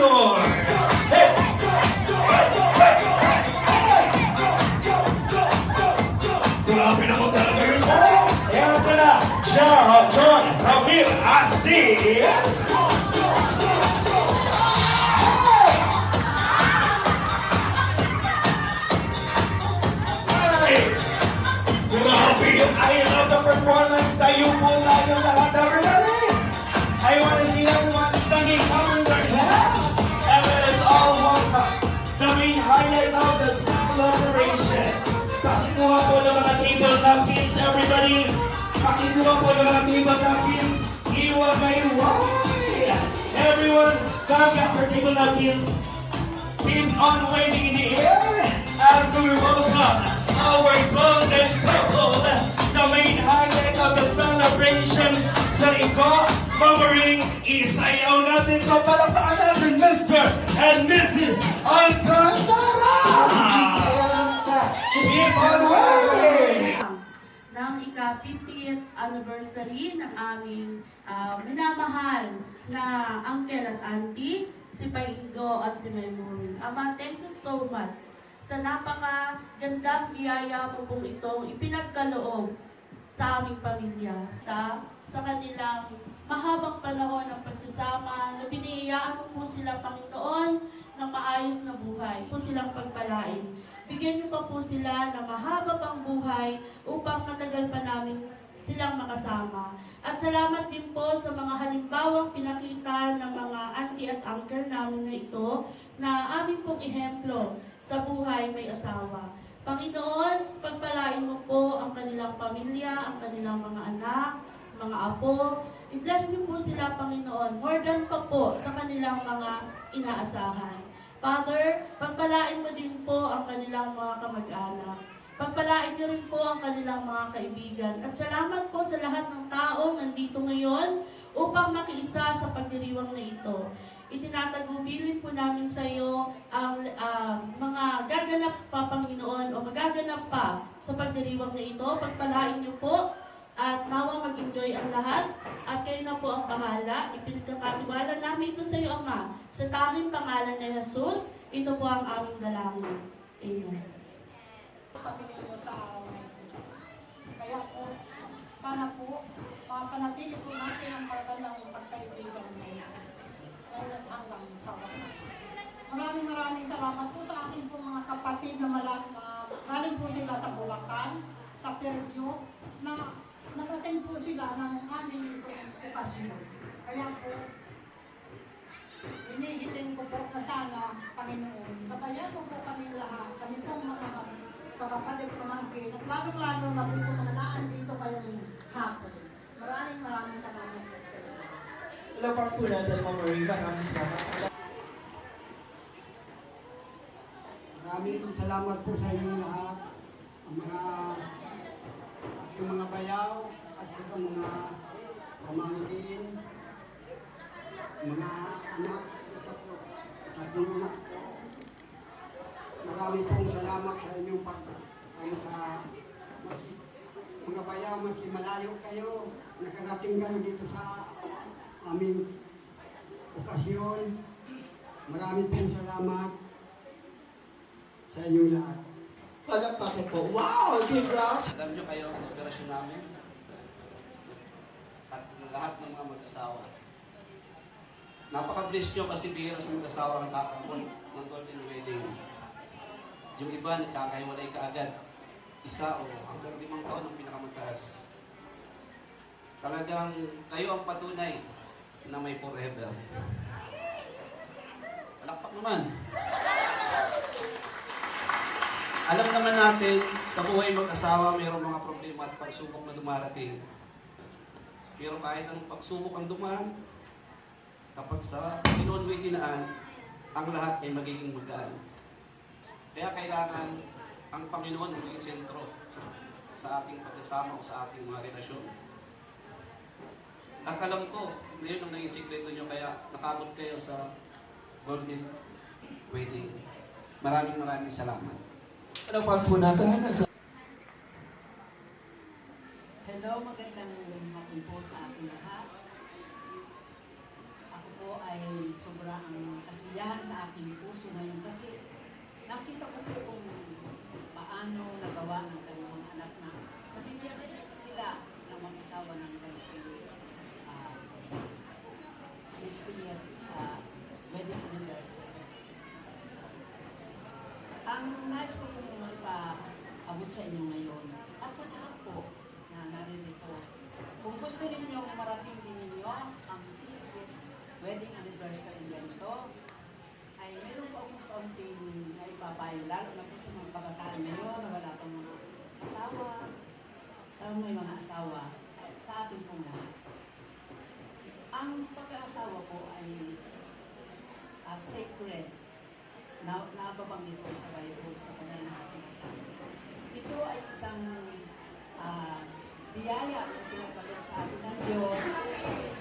Speaker 8: more. Hey! Grabe naman talaga yun. Oh, eto na. John Ramil Asis. Ay! Grabe! I love the performance. Tayo po tayong lahat. Everybody! I want to see everyone standing up in their hands. And let us all welcome the main highlight of the celebration. Pakikuha po ng mga table napkins, everybody. Pakikuha po ng mga table napkins. Iwagay-way! Everyone, come get your table napkins. Keep on waving in the air as we welcome our golden couple, the main highlight of the celebration. Sa iko, covering, isayaw natin ito, palakpakan natin Mr. and Mrs. Alcantara! Keep on waving!
Speaker 5: Ng ika-50th anniversary ng aming minamahal na uncle at auntie, si Paingo at si Memory. Ama, thank you so much sa napakagandang biyaya mo pong itong ipinagkaloob sa aming pamilya. Sa kanilang mahabang panahon ng pagsasama, na biniyayaan mo po sila, Panginoon, ng maayos na buhay. Po silang pagpalain. Bigyan niyo pa po sila ng mahaba pang buhay upang matagal pa namin silang makasama. At salamat din po sa mga halimbawang pinakita ng mga auntie at uncle namin na ito na aming pong ehemplo sa buhay may asawa. Panginoon, pagpalain mo po ang kanilang pamilya, ang kanilang mga anak, mga apo. I-bless niyo po sila, Panginoon, more than pa po sa kanilang mga inaasahan. Father, pagpalain mo din po ang kanilang mga kamag-anak. Pagpalain niyo rin po ang kanilang mga kaibigan. At salamat po sa lahat ng taong nandito ngayon upang makiisa sa pagdiriwang na ito. Itinatagubilin po namin sa iyo ang mga gaganap pa, Panginoon, o magaganap pa sa pagdiriwang na ito. Pagpalain niyo po at nawa mag-enjoy ang lahat at kayo na po ang bahala. Ipinagkakatiwala namin ito sa iyo, Ama. Sa tanging pangalan ni Jesus, ito po ang aming dalangin. Amen.
Speaker 9: Pamilya sa araw na ito. Kaya po, sana po, mapanatili po natin ang magandang pagkaibigan ngayon. Ngayon at hanggang sa wakas. Maraming salamat po sa aking po mga kapatid na galing po sila sa Bulacan, sa Fairview, na nag-attend po sila ng aming itong okasyon. Kaya po, inihitin ko po na sana, Panginoon, gabayan mo po kami lahat, kami po mga kapatid pamangkin, at lalong-lalo na po itong mga dito kayong hapon. Maraming salamat po sa inyo.
Speaker 8: Hello, Park po natin, Ma'am Marie. Maraming salamat.
Speaker 7: Maraming salamat po sa inyo lahat. Ang mga bayaw at saka mga pamangkin, mga anak, ito po, tatlong anak po. Marami pong salamat sa inyong mga bayaw, mas malayo kayo, nakarating kayo dito sa aming okasyon. Marami pong salamat sa inyong lahat.
Speaker 8: Palakpakin po. Wow! Congrats!
Speaker 2: Alam nyo kayo ang inspirasyon namin at ng lahat ng mga mag-asawa. Napaka-bless nyo kasi bihira sa mag-asawa ng kakabon ng golden wedding. Yung iba nagkakahiwalay kaagad. Isa o hanggang 5 taon ang pinakamataas. Talagang kayo ang patunay na may forever. Palakpak naman. Alam naman natin, sa buhay mag-asawa, mayroong mga problema at pagsubok na dumarating. Pero kahit anong pagsubok ang dumaan, kapag sa Panginoon mo'y tinaan, ang lahat ay magiging magaan. Kaya kailangan ang Panginoon ang maging sentro sa ating pagsasama o sa ating mga relasyon. At alam ko, ngayon ang naging sikreto nyo, kaya nakabot kayo sa golden wedding. Maraming salamat.
Speaker 8: Hello, Park po natin.
Speaker 10: Hello, magandang hapon po sa ating lahat. Ako po ay sobrang kasiya sa inyo ngayon. At sa lahat po na naririto. Kung gusto ninyong marating din ninyo ang 50th wedding anniversary ganito, ay meron po akong kaunting naipapayo, lalo na po sa mga kabataan ngayon na wala pang mga asawa, sa may mga asawa, sa ating pong lahat. Ang pag-aasawa po ay sacred na nababanggit po sa Bible sa kanal ng katinatang. Ito ay isang biyaya na pinagkaloob sa atin ng Diyos.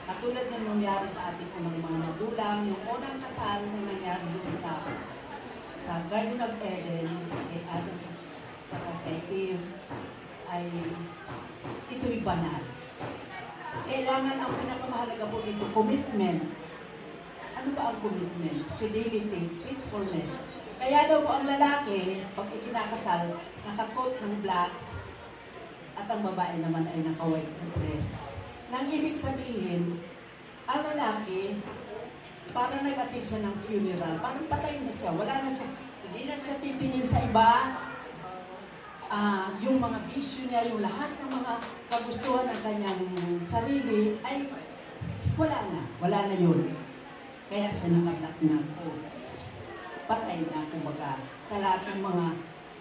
Speaker 10: Katulad ng nangyari sa ating mga magulang, yung unang kasal na nangyari doon sa Garden of Eden, kay Adam at saka kay Eve, ay ito'y banal. Kailangan ang pinakamahalaga po dito, commitment. Ano ba ang commitment? Fidelity, faithfulness. Kaya daw po ang lalaki, pag ikinakasal, naka-coat ng black, at ang babae naman ay naka-white na dress. Nang ibig sabihin, ang lalaki, parang nag-attend siya ng funeral, parang patay na siya, wala na siya, hindi na siya titingin sa iba, yung mga bisyo niya, yung lahat ng mga kagustuhan ng kanyang sarili, ay wala na yun. Kaya siya nakablak na po. Patay na, kumbaga, sa lahat ng mga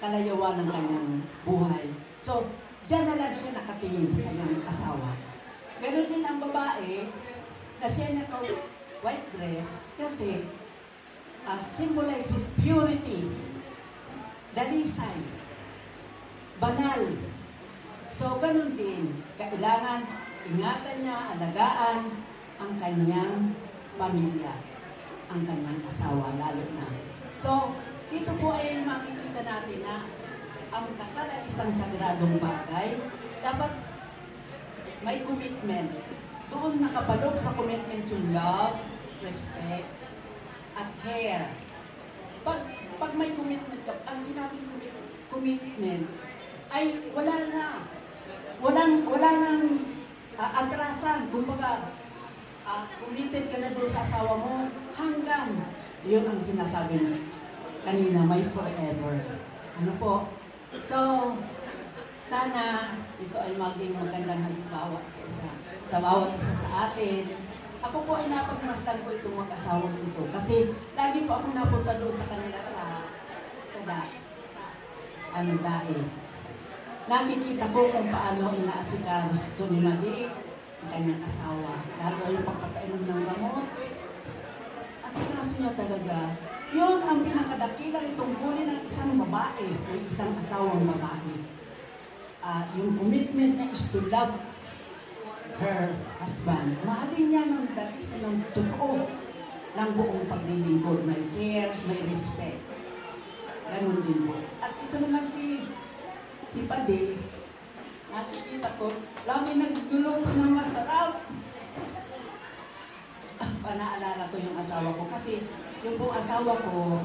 Speaker 10: kalayawan ng kanyang buhay. So, diyan na lang siya nakatingin sa kanyang asawa. Ganon din ang babae na siya naka-white dress kasi symbolizes purity, dalisay, banal. So, ganon din. Kailangan ingatan niya, alagaan ang kanyang pamilya, ang kanyang asawa, lalo na. So, ito po ay makikita natin na ang kasal ay isang sagradong bagay. Dapat may commitment. Doon nakapaloob sa commitment yung love, respect, at care. Pag may commitment ka, ang sinabing commitment ay wala na. Wala nang atrasan. Kumbaga, committed ka na doon sa asawa mo hanggang yun ang sinasabi mo kanina, may forever. Ano po? So, sana ito ay maging magandang halimbawa sa bawat isa sa atin. Ako po ay napagmasdan ko itong mag-asawang ito kasi lagi po ako napunta doon sa kanila sa dahil. Nakikita ko kung paano inaasikaso ni Madi ang kanyang asawa. Lalo yung pagpapainom ng gamot. Asikaso niya talaga. Yun ang pinakadakilang tungkulin ng isang babae, ng isang asawang babae. Yung commitment niya is to love her husband. Mahalin niya ng dalis ng totoo ng buong paglilingkod. May care, may respect. Ganun din po. At ito naman si Pade, nakikita ko, lagi nagluluto ng masarap. Panaalala ko yung asawa ko kasi yung pong asawa ko,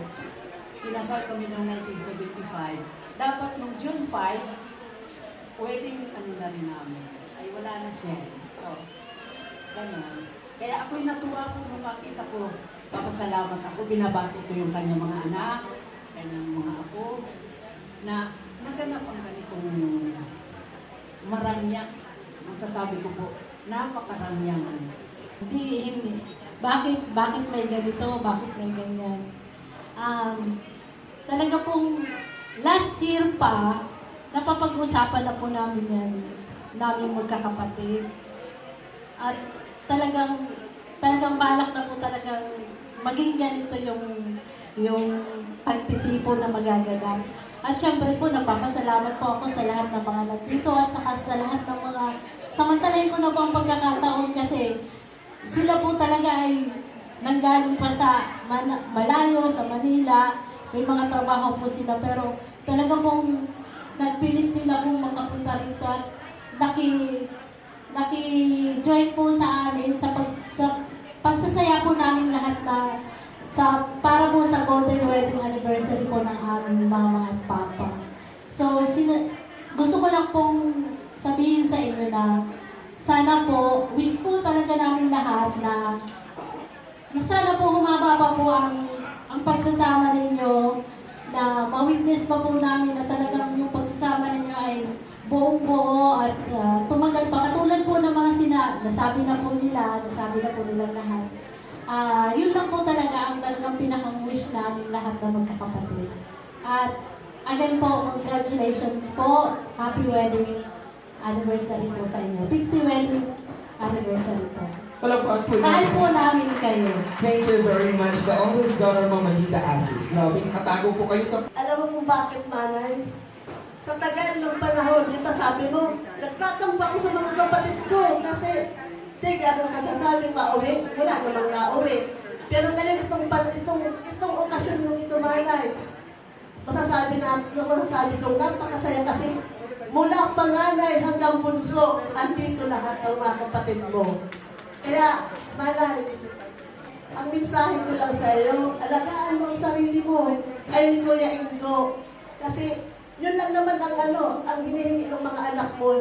Speaker 10: kinasal kami noong 1975. Dapat nung June 5, wedding na rin namin. Ay wala na siya. So, ganun. Kaya ako'y natuwa po nung makita ko. Papasalamat ako, binabati ko yung kanyang mga anak, kanyang mga apo, na naganap ang ganitong maramyang. Masasabi ko po, napakaramyang.
Speaker 11: Hindi. Bakit may ganito? Bakit may ganyan? Talaga pong last year pa, napapag-usapan na po namin yan, namin magkakapatid. At talagang balak na po talagang maging ganito yung pagtitipon na magaganap. At syempre po, napapasalamat po ako sa lahat ng mga nandito at saka sa lahat ng mga samantalahin ko na po ang pagkakataon kasi sila po talaga ay nanggaling pa sa malayo, sa Manila. May mga trabaho po sila pero talaga pong nagpilit sila pong makapunta rito at naki-join po sa amin sa pagsasaya po namin lahat na para po sa Golden Wedding Anniversary po ng aming mama at papa. So, gusto ko lang pong sabihin sa inyo na sana po, wish po talaga namin lahat na sana po humaba pa po ang pagsasama ninyo, na ma-witness pa po namin na talagang yung pagsasama ninyo buong-buo at tumagal pa. Katulad po ng mga nasabi na po nila lahat. Yun lang po talaga ang talagang pinaka-wish namin lahat na magkakapatid. At again po, congratulations po. Happy wedding anniversary po sa inyo. 50 wedding anniversary po.
Speaker 8: Palakpakan po
Speaker 11: Mahal
Speaker 8: natin.
Speaker 11: po namin kayo.
Speaker 8: Thank you very much. The oldest daughter, Mama Lita Asis. Grabe, nakatago po kayo sa...
Speaker 5: Alam mo kung bakit, Manay? Sa tagal ng panahon, di ba sabi mo, nagtatampo ako sa mga kapatid ko kasi sige, akong kasasabing mauwi, wala namang nauwi. Pero ngayon itong okasyon yung ito, Manay, masasabi ko, napakasaya kasi mula panganay hanggang bunso, andito lahat ang mga kapatid mo. Kaya, Manay, ang mensahe ko lang sa iyo, alagaan mo ang sarili mo, ay ni Kuya Ingo. Kasi, yun lang naman ang hinihingi ng mga anak mo,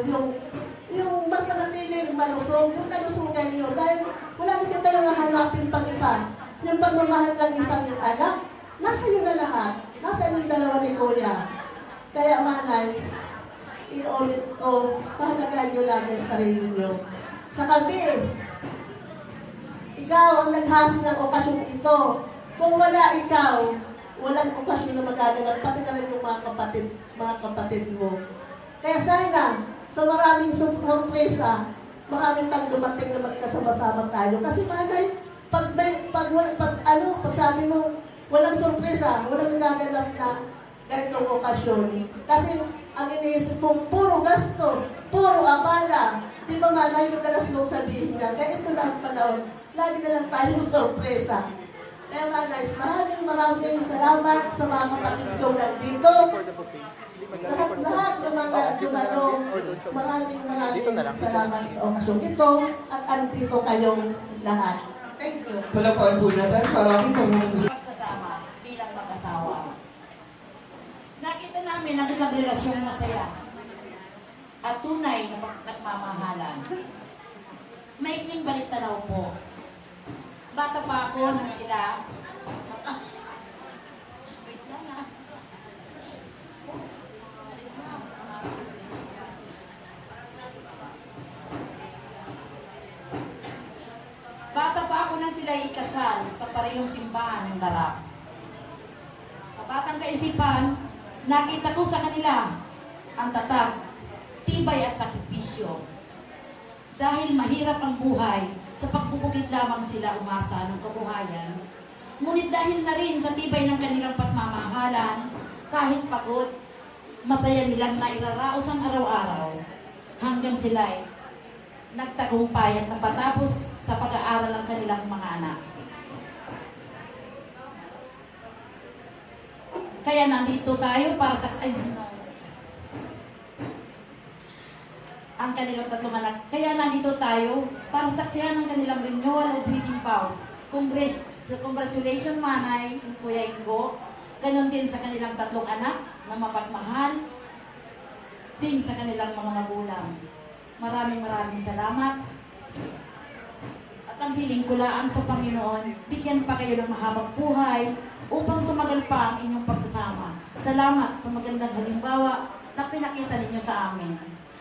Speaker 5: yung magpanatiling malusog, yung kalusugan nyo. Dahil wala naman tayong hanapin pang iba. Yung pagmamahal ng isang anak, nasa iyo na lahat. Nasa yung dalawa ni Kuya. Kaya, Manay, iulit ko, pahalagaan nyo lagi ang sarili nyo. Sa kabi, ikaw ang naghasi ng okasyon ito. Kung wala ikaw, walang okasyon na magaganap, pati na rin yung mga kapatid mo. Kaya sana, sa maraming sorpresa, maraming pang dumating na magkasama-sama tayo. Kasi Manay, pag sabi mo, walang sorpresa, walang nagaganap na ganitong okasyon. Kasi ang iniisip mo, puro gastos, puro abala. Di ba Manay, madalas mong sabihin na, kaya ito lang ang panahon, lagi na lang tayong sorpresa. Kaya Manay, maraming salamat sa mga kapatid kong nandito. Lahat ng mga dumanong, maraming salamat sa okasyon ito at andito kayong lahat. Thank you.
Speaker 8: Palakpakan po natin. Maraming pamumusa.
Speaker 10: Magsasama bilang mag-asawa. Nakita namin ang isang relasyong masaya at tunay na nagmamahalan. Maikling baliktanaw po. Bata pa ako nang sila. Wait lang ah. Bata pa ako nang sila ikasal sa parehong simbahan ng Darap. Sa batang kaisipan, nakita ko sa kanila ang tatag, tibay at sakripisyo. Dahil mahirap ang buhay, sa pagbubukid lamang sila umasa ng kabuhayan. Ngunit dahil na rin sa tibay ng kanilang pagmamahalan, kahit pagod, masaya nilang nairaraos ang araw-araw hanggang sila'y nagtagumpay at napatapos sa pag-aaral ang kanilang mga anak. Kaya nandito tayo para sa ang kanilang tatlong anak. Kaya nandito tayo para saksihan ang kanilang renewal of breathing power. Congratulations, Manay, Kuya Ingo. Ganon din sa kanilang tatlong anak na mapagmahal din sa kanilang mga magulang. Maraming salamat. At ang hiling ko lang sa Panginoon, bigyan pa kayo ng mahabang buhay upang tumagal pa ang inyong pagsasama. Salamat sa magandang halimbawa na pinakita ninyo sa amin.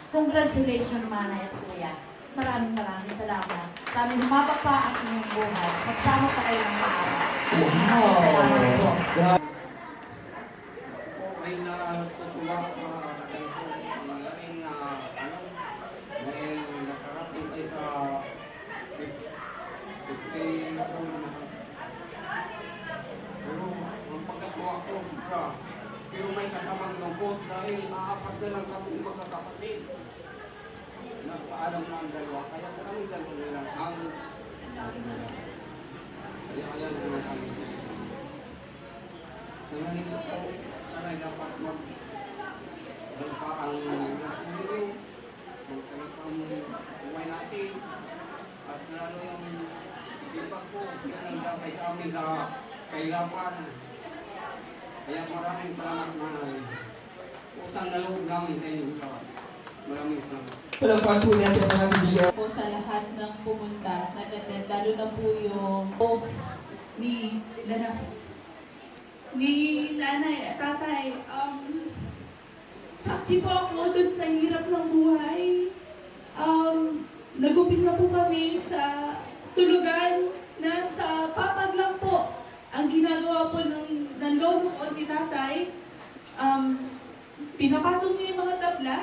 Speaker 10: Congratulations, Manay at Kuya. Maraming salamat. Sana humaba pa ang inyong buhay. Magsama pa kayo ng mahaba. Maraming salamat po.
Speaker 7: Ako ay natutuwa dahil nakarating tayo sa 50 years old na. Pero ang pagkatuwa ko, sobra. Pero may kasamang lungkot dahil maapat na lang kami magkakapatid. Nagpaalam na ang dalawa, kaya kami dalawa lang ang kaya ayan naman kami. Kaya nito po, sana dapat magpaang nasiniro, magkalit ang buhay natin, at lalo yung iba po, yan ang damay sa amin sa kailapan. Kaya maraming salamat na utang na loob namin sa inyo. Maraming salamat.
Speaker 8: Palakpakan po natin ang mga video.
Speaker 5: Po sa lahat ng pumunta, nag-attend, lalo na po yung ni nanay at tatay. saksi po ako dun sa hirap ng buhay. Nag-umpisa po kami sa tulugan na sa papag lang po. Ang ginagawa po ng lolo ko, ni tatay, pinapatong niya yung mga tabla.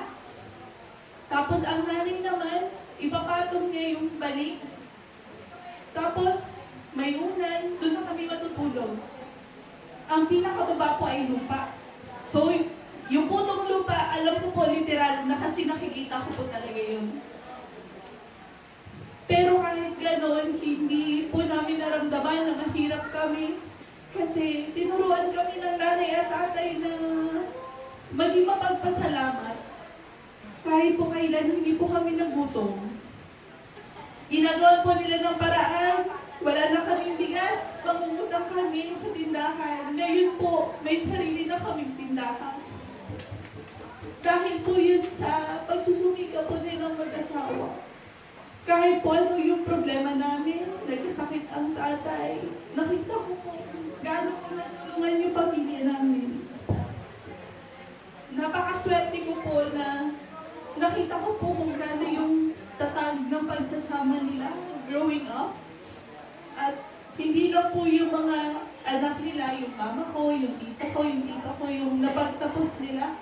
Speaker 5: Tapos ang nanay naman, ipapatong niya yung balik. Tapos may unan, doon na kami matutulog. Ang pinakababa po ay lupa. So, yung putong lupa, alam ko po literal na kasi nakikita ko po talaga yun. Pero kahit gano'n, hindi po namin naramdaman na mahirap kami. Kasi tinuruan kami ng nanay at tatay na maging mapagpasalamat. Kahit po kailan hindi po kami nagutom. Ginagawan po nila ng paraan. Wala na kaming bigas. Mangungutang kami sa tindahan. Ngayon po, may sarili na kaming tindahan. Dahil po yun sa pagsusumika po nilang mag-asawa. Kahit po ano yung problema namin, nagkasakit ang tatay, nakita ko po gaano po natulungan yung pamilya namin. Napakaswerte ko po na nakita ko po kung gaano yung tatag ng pagsasama nila growing up. At hindi lang po yung mga anak nila, yung mama ko, yung tita ko, yung tita ko, yung napagtapos nila.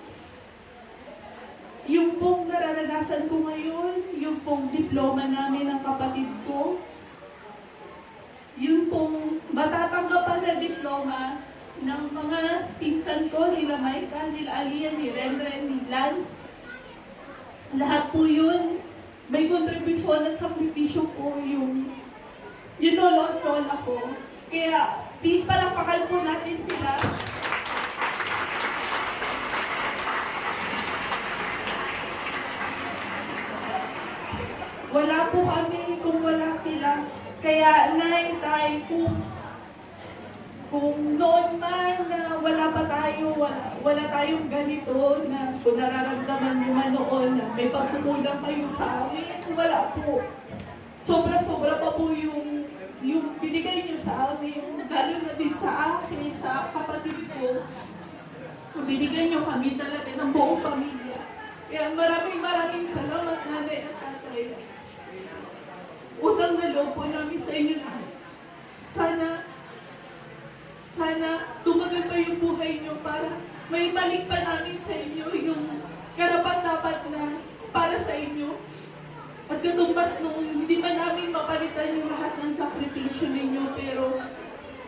Speaker 5: Yung pong nararanasan ko ngayon, yung pong diploma namin ng kapatid ko, yung pong matatanggapan na diploma ng mga pinsan ko, nila Maika, nila Aliyah, ni Renren, ni Lance. Lahat po yun, may kontribusyon at sakripisyo po yung lolo at lola ko. Kaya, please palakpakan po natin sila. Wala po kami kung wala sila. Kaya naitay kung noon man na wala pa tayo, wala tayong ganito na kung nararamdaman nyo man noon na may pagkukulang kayo sa amin, wala po. Sobra-sobra pa po yung binigay nyo sa amin, lalo na din sa akin, sa kapatid ko. Binigay nyo kami talaga ng buong pamilya. Kaya maraming salamat, nanay at tatay. Utang na loob po namin sa inyo. Sana tumagal pa yung buhay nyo para may balik pa namin sa inyo yung karapat-dapat na para sa inyo. At katumbas nung hindi pa namin mapalitan yung lahat ng sakripisyo ninyo, pero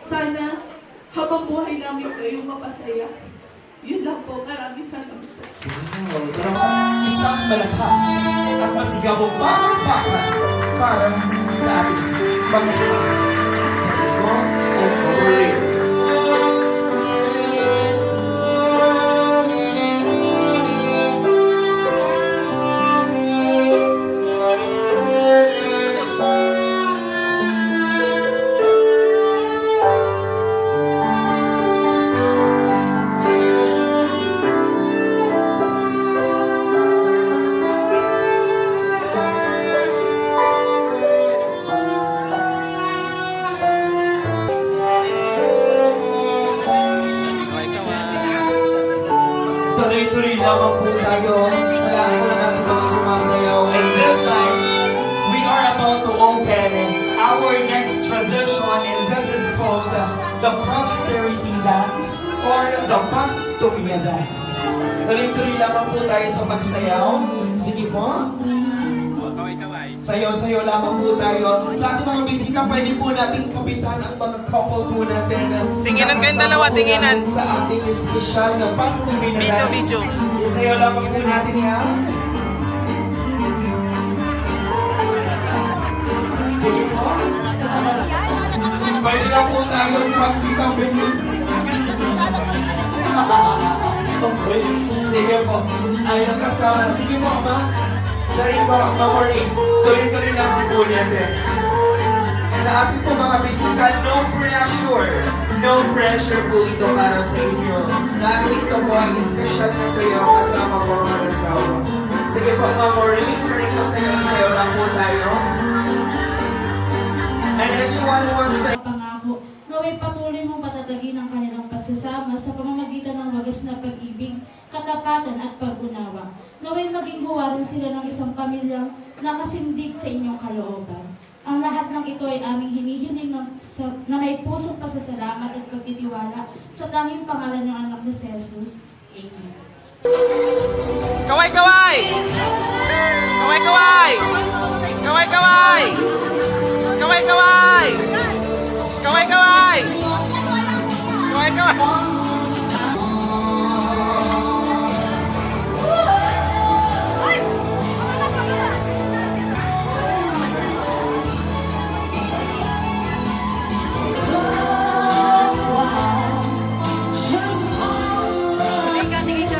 Speaker 5: sana habang buhay namin kayong mapasaya. Yun lang po. Maraming salamat po.
Speaker 8: Wow, isang malakas at masigabong bakbakan para sa ating mag-asama sa Iko at Maureen. Tuloy-tuloy lamang po tayo sa lahat po ng ating mga sumasayaw. And this time, we are about to open our next tradition, and this is called the Prosperity Dance or the Pagtumina Dance. Tuloy-tuloy lamang po tayo sa magsayaw. Sige po. Sayaw-sayaw lamang po tayo. Sa ating mga bisita, pwede po natin kapitan ang mga couple po natin.
Speaker 1: Tinginan kayong dalawa, tinginan.
Speaker 8: Sa ating espesyal na Pagtumina Dance.
Speaker 1: Video.
Speaker 8: Isayaw lamang po natin yan. Sige po. Pwede na po tayong pagsikapin. Okay. Sige po. Ayun kasama. Sige po, ma. Sorry po, ma-morning. Tuloy-tuloy lang po natin. Sa ating po mga bisita, no pressure. No pressure po ito para sa inyo. Dahil ito po ay special na sayo kasama po ang mag-asawa. Sige po, ma-morning. Sorry po, sayo lang po tayo. And everyone who wants to
Speaker 11: Pangako, naway patuloy mong patatagin ang kanilang pagsasama sa pamamagitan ng wagas na pag-ibig, katapatan at pag-unawa. Naway maging huwarin sila ng isang pamilyang nakasindig sa inyong kalooban. Ang lahat ng ito ay aming hinihiling na may pusong pasasalamat at pagtitiwala sa tanging pangalan ng anak ni Jesus. Amen.
Speaker 1: Kaway, kaway! Kaway, kaway! Kaway, kaway! Kaway, kaway! Kaway, kaway! Kaway, kaway!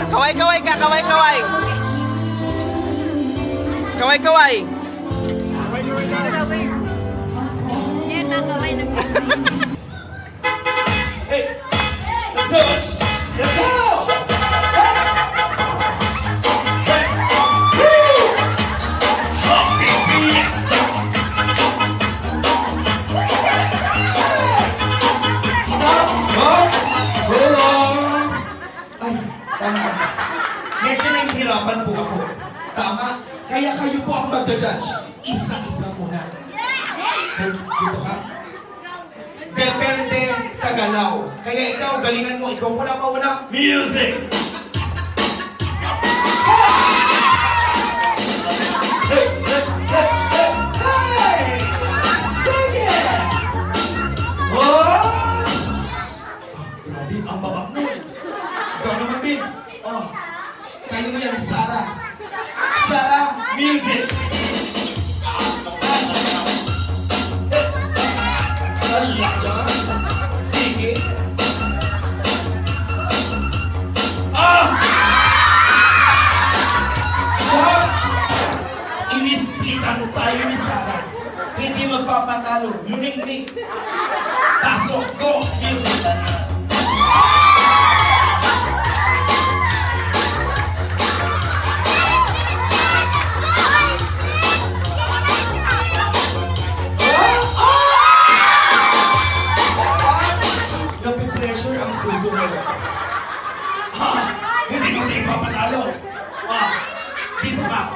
Speaker 1: Kaway, kaway ka! Kaway, kaway! Kaway, kaway!
Speaker 8: Hey, let's go! Let's go! Hey! Woo! Happy Fiesta! Stop! Box! Box! Ay, tama. Medyo nahihirapan po ako. Tama? Kaya kayo po ang magja-judge. Isa-isa muna. Dito ka? Depende sa galaw. Kaya ikaw, galingan mo. Ikaw muna mauna. Music! Hey! Hey! Hey! Hey! Hey! Sing it! Oops! Grabe, ang babak mo. Ikaw naman, Bill. Oh, kaya mo yan, Sarah. Sarah, music! Talaga? Sige. So, inisplitan tayo ni Sarah. Hindi magpapatalo. Lunig-nig. Pasok. Go. Music. Napipressure ang susunod. Hindi ko tayo papatalo. Dito ka.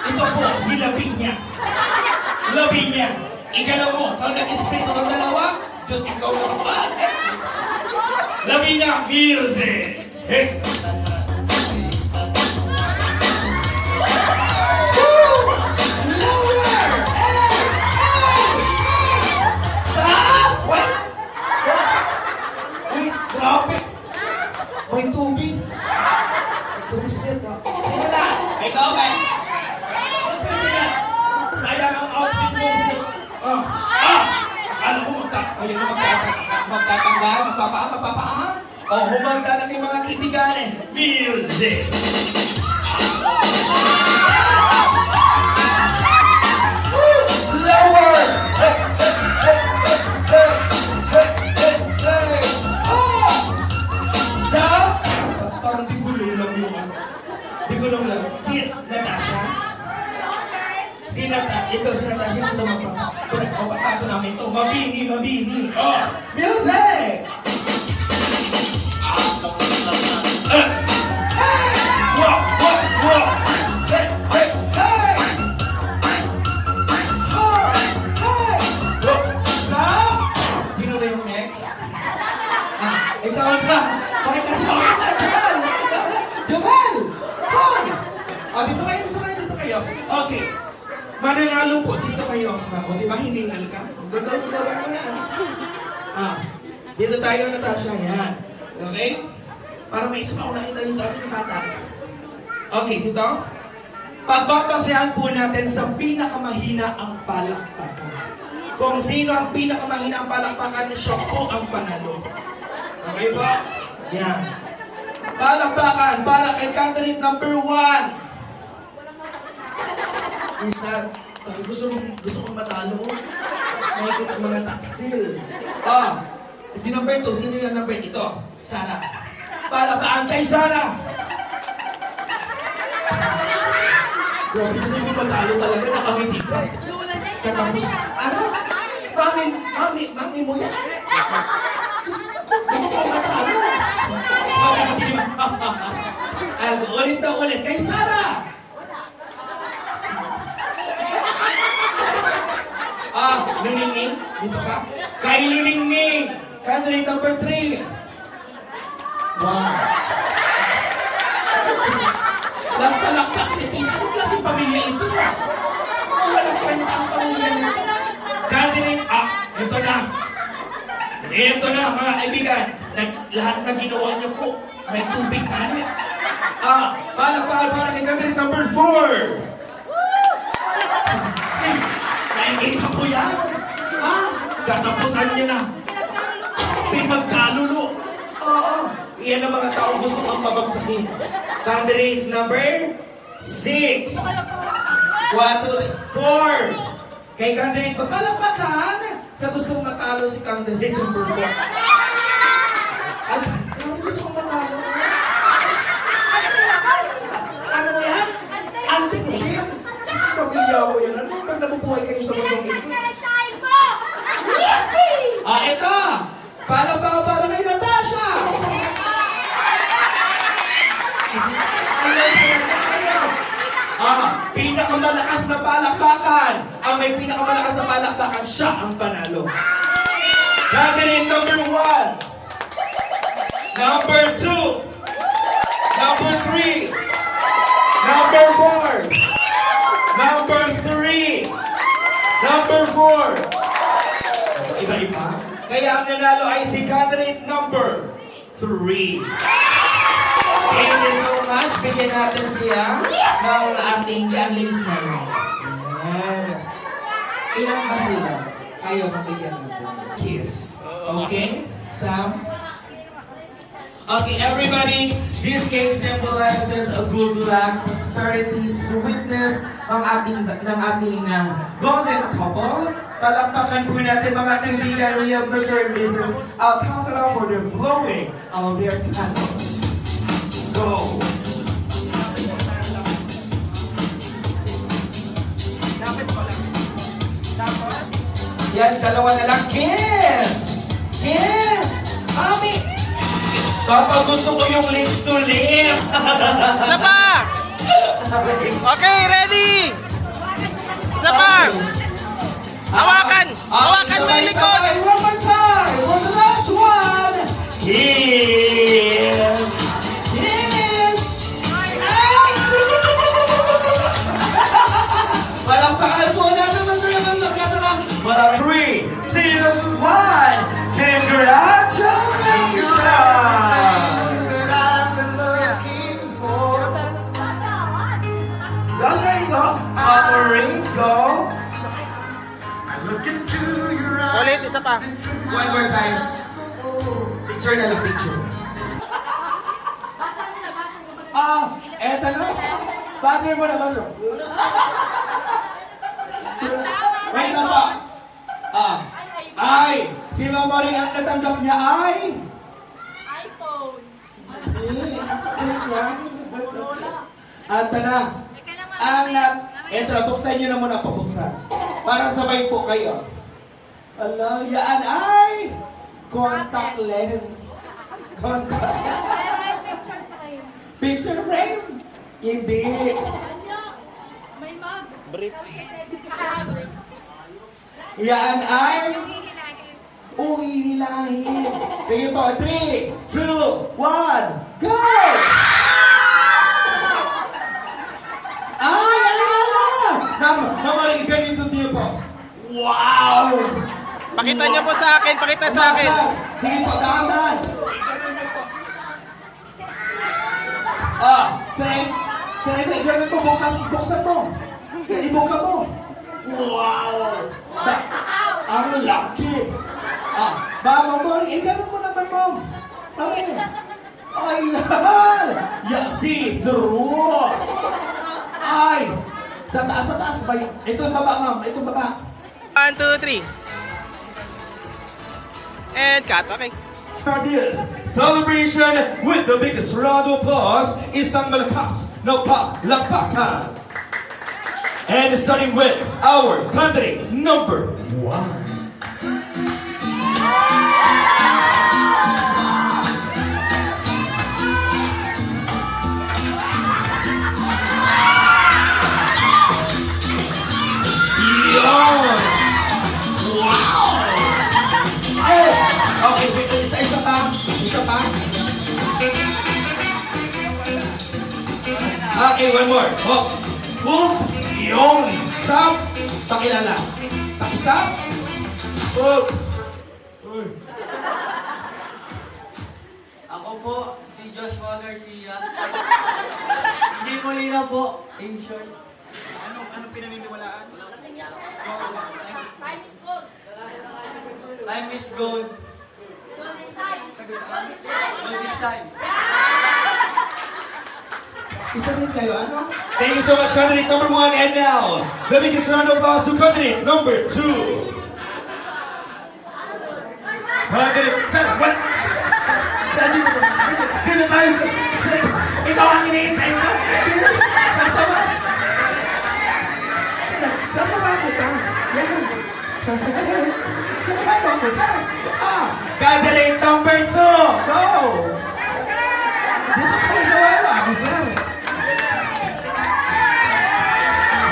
Speaker 8: Ito po, si Lavinia. Lavinia, ikalaw mo. Kung nag-split ng dalawa, doon ikaw lang pa. Lavinia, music. Hey. May tubig. Tubig na. Wala. Ikaw ba? Pwede na. Sayang ang outfit mo. Akala ko magtatanggal, magpapaan. Humanda na yung mga kaibigan eh. Music. Lower. Parang di gulong lang yung ano. Di gulong lang. Si Natasha. Ito si Natasha. Ito magpapato namin ito. Mabini. Music! Wow! Hey! Stop! Sino na yung next? Ikaw na! Bakit kasi ako naman? Jumel! Come! Dito kayo. Okay. Mananalo po dito kayo. O, di ba hiningal ka? Gagawin mo yan. Dito tayo, Natasha. Yan. Okay? Para may isa pa ako nakita dito kasi ni bata. Okay, dito. Pagbabasehan po natin sa pinakamahina ang palakpakan. Kung sino ang pinakamahina ang palakpakan, siya po ang panalo. Okay po? Yan. Palakpakan para kay candidate number 1. Isa, gusto kong matalo. Nakikita ang mga taksil. Si number 2, sino yung number? Ito, Sarah. Palakpakan kay Sarah. Grabe, gusto kong matalo talaga. Nakangiti ka. Katapos, ano?
Speaker 2: mo yan. Gusto ko matalo.
Speaker 8: Sabi ko din ulit na ulit kay Sarah. Luningning, dito ka. Kay Luningning, candidate number 3. Wow. Lakta-lakta si Tita. Anong klaseng pamilya ito?
Speaker 2: Walang kwenta ang pamilya nito.
Speaker 8: Candidate, ito na. Ito na mga kaibigan. Lahat na ginawa niyo po, may tubig na niya. Palakpakan para kay candidate number 4.
Speaker 2: Nakikita ko yan.
Speaker 8: Katapusan niyo na.
Speaker 2: Pinagkalulo.
Speaker 8: Oo. Iyan ang mga taong gusto kang mabagsakin. Candidate number 6. 1, 2, 4. Kay candidate, magpalakpakan sa gustong matalo si candidate number 4.
Speaker 2: Ay, parang gusto kong matalo. Ano mo yan? Anti-putin. Kasi pamilya ko yan. Ano pag nabubuhay kayo sa mundong ito?
Speaker 8: Ito! Palakpakan para kay Natasha!
Speaker 2: Ayaw ko na ayaw.
Speaker 8: Pinakamalakas na palakpakan. Ang may pinakamalakas na palakpakan, siya ang panalo. Candidate number 1. Number 2. Number 3. Number 4. Number 3. Number 4. Iba-iba. Kaya ang nanalo ay si candidate number 3. Thank you so much. Bigyan natin siya ng ating unlace na light. Yan. Ilan ba sila? Kayo mabigyan natin. Kiss. Okay? Sam? Okay, everybody, this cake symbolizes a good luck, prosperity, sweetness ng ating golden couple. Palakpakan po natin mga kaibigan. We have Mr. and Mrs. Alcantara for their blowing of their candles. Go! Yan, dalawa na lang. Kiss! Kiss! Mami! Papa, gusto ko yung lips to lip.
Speaker 1: Isa pa! Okay, ready! Isa pa! Hawakan! Hawakan mo yung likod!
Speaker 2: One more time for the last one.
Speaker 8: Kiss!
Speaker 2: Yes.
Speaker 8: Palakpakan po natin mas sa katara. Maraming 3, 2, 1! Congratulations!
Speaker 2: That I've been looking for.
Speaker 8: That's right, go. Ringo.
Speaker 2: I look into your eyes.
Speaker 1: Ulit, isa pa.
Speaker 8: One more time. Picture na lang, picture. Eto na. Buzzer mo na, buzzer. Wait lang po. Ay, si Mama Ring ang natanggap niya ay?
Speaker 5: iPhone.
Speaker 8: Wait yan. Anta na. Eto, buksan nyo na muna po, buksan. Para sabay po kayo. Ala, yan ay contact lens. Contact picture frame? Hindi.
Speaker 5: May mug.
Speaker 1: Brief.
Speaker 8: Yan ay uhihilahin. Sige po, 3, 2, 1, go! Ay, Mamaling, ganito din po. Wow!
Speaker 1: Pakita niyo po sa akin, pakita sa akin.
Speaker 8: Sige po, dahan-dahan. Sanay, ganun po, buksan mo. Ibuka mo. Wow! Ang laki! Mama mo, ganun mo naman, Mom. Mami. Ay, lahat! See through! Ay! Sa taas ba yun? Ito yung baba, Ma'am. Ito yung baba.
Speaker 1: 1, 2, 3. And cut, okay.
Speaker 8: For this celebration with the biggest round of applause, isang malakas na palakpakan. And starting with our candidate number 1. Okay, one more. Hop. Whoop. Yun. Stop. Pakilala. Stop. Whoop.
Speaker 12: Ako po, si Joshua Garcia. Hindi ko lina po, in short.
Speaker 2: Anong pinaniniwalaan?
Speaker 12: Time is gold. Gold is time.
Speaker 2: Isa din kayo, ano?
Speaker 8: Thank you so much, candidate number 1. And now, the biggest round of applause to candidate number 2. Candidate, sir, what?
Speaker 2: Dito tayo sa...
Speaker 8: Ikaw ang iniintay mo.
Speaker 2: Nasama! Nasama kita! Yan! Saan ba ako, sir?
Speaker 8: Candidate number 2. Go!
Speaker 2: Dito tayo sa wala ako, sir!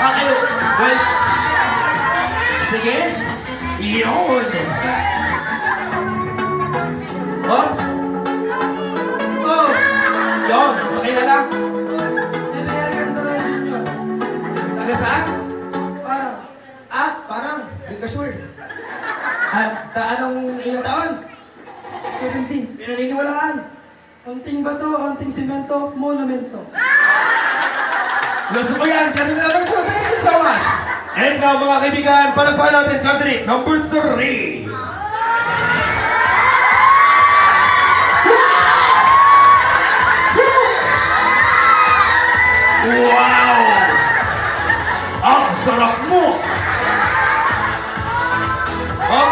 Speaker 8: Okay, well, sige. Yun. Oops. Oh. Yun. Pakilala.
Speaker 2: Ganda rin ninyo.
Speaker 8: Taga saan?
Speaker 2: Parang, di ka sure.
Speaker 8: Anong ilang taon?
Speaker 2: 17.
Speaker 8: Pinaniniwalaan.
Speaker 2: Unting bato, unting simento, monumento.
Speaker 8: Gusto mo yan, kanina number 2. Thank you so much. And now, mga kaibigan, palagpakan natin candidate number 3. Wow! Ang sarap mo! Oh!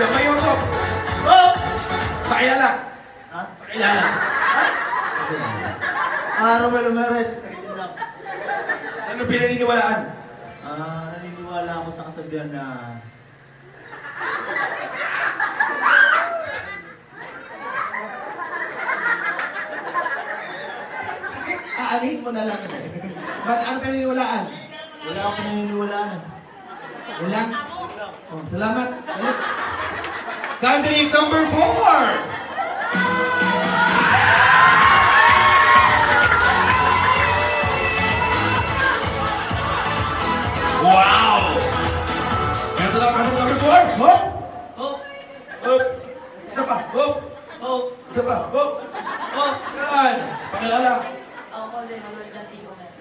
Speaker 8: Gamay yung to. Oh! Pakilala. Pakilala.
Speaker 12: Romel Umeres, Kainilak.
Speaker 8: Ano pinaniniwalaan?
Speaker 12: Naniniwala ako sa kasabihan na
Speaker 8: Aanin mo na lang. Ba't ano pinaniniwalaan?
Speaker 12: wala akong naniniwalaan.
Speaker 8: Wala. Oh, salamat. Candidate number 4. Wow! Ito na candidate number 4. Hop!
Speaker 12: Oh!
Speaker 8: Hop! Isa pa. Hop!
Speaker 12: Oh!
Speaker 8: Isa pa. Hop!
Speaker 12: Oh!
Speaker 8: Yan. Pakilala.
Speaker 12: Ako po si Manuel Dati Umeres.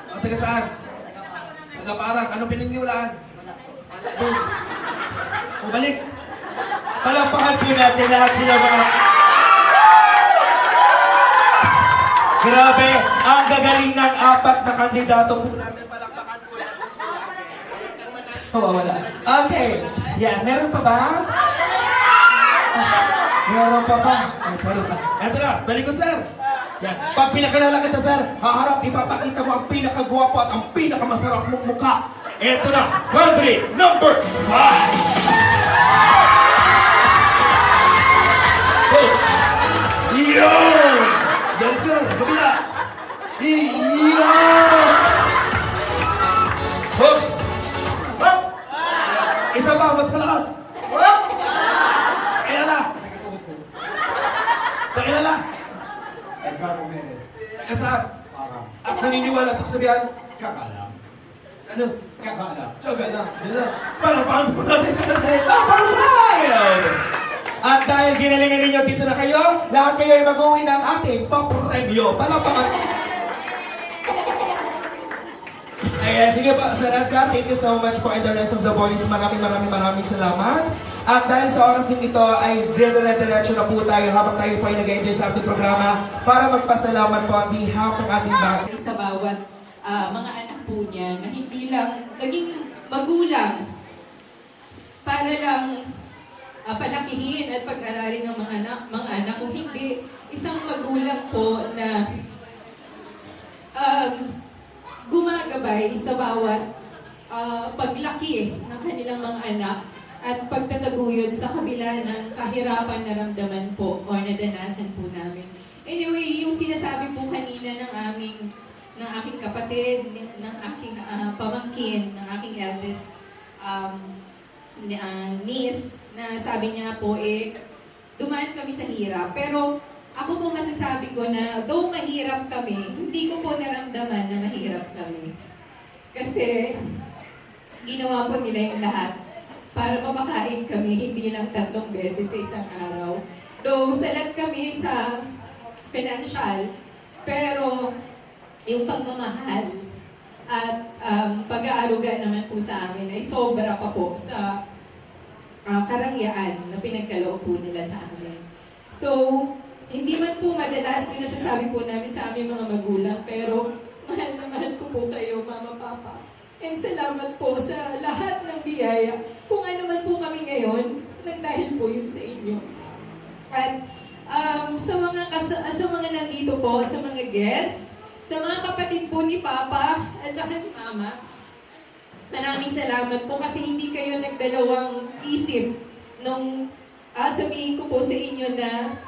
Speaker 8: Ang taga saan? Taga-Parang. Anong pinaniniwalaan?
Speaker 12: Wala po.
Speaker 8: Doon. Balik. Palakpakan po natin lahat sila mga... Grabe, ang gagaling ng 4 na kandidato po natin. Palakpakan po natin sila. Oh, wala. Okay. Yan, meron pa ba? Meron pa ba? Ay, sorry pa. Eto na, balikod sir. Yan. Pag pinakilala kita sir, haharap, ipapakita mo ang pinakagwapo at ang pinakamasarap mong mukha. Eto na, country number 5. Boss! Yun! Yan sir, kabila! Yun! Hooks! Hop! Isa pa, mas malakas! Hop! Pakilala! Pakilala!
Speaker 7: Edgar Umeres.
Speaker 8: Taga saan?
Speaker 7: Parang.
Speaker 8: At naniniwala sa kasabihan?
Speaker 7: Kakalam.
Speaker 8: Ano?
Speaker 7: Kakalam.
Speaker 8: Tsaga lang. Yun lang. Palakpakan po natin ka na rin. Number 5! At dahil ginalingan ninyo dito na kayo, lahat kayo ay mag-uwi ng ating papremyo. Palakpakan. Ayan, sige pa, Sir Edgar, thank you so much po and the rest of the boys. Maraming salamat. At dahil sa oras din ito ay dire-diretso na po tayo habang tayo po ay nag-enjoy sa ating programa para magpasalamat po ang behalf ng ating bago.
Speaker 13: Sa bawat mga anak po niya na hindi lang naging magulang para lang palakihin at pag-aralin ng mga anak kung hindi isang magulang po na gumagabay sa bawat paglaki ng kanilang mga anak at pagtataguyod sa kabila ng kahirapan na ramdaman po o nadanasan po namin. Anyway, yung sinasabi po kanina ng aking kapatid, ng aking pamangkin, ng aking eldest niece, na sabi niya po dumaan kami sa hirap. Pero ako po masasabi ko na though mahirap kami, hindi ko po naramdaman na mahirap kami. Kasi ginawa po nila yung lahat para mapakain kami, hindi lang 3 beses sa isang araw. Though salat kami sa financial, pero yung pagmamahal at pag-aaruga naman po sa amin ay sobra pa po sa karangyaan na pinagkaloob po nila sa amin. So, hindi man po madalas din nasasabi po namin sa aming mga magulang, pero mahal na mahal ko po kayo, Mama, Papa. And salamat po sa lahat ng biyaya. Kung ano man po kami ngayon, dahil po yun sa inyo. At sa mga nandito po, sa mga guests, sa mga kapatid po ni Papa at saka ni Mama, maraming salamat po kasi hindi kayo nagdalawang isip nung sabihin ko po sa inyo na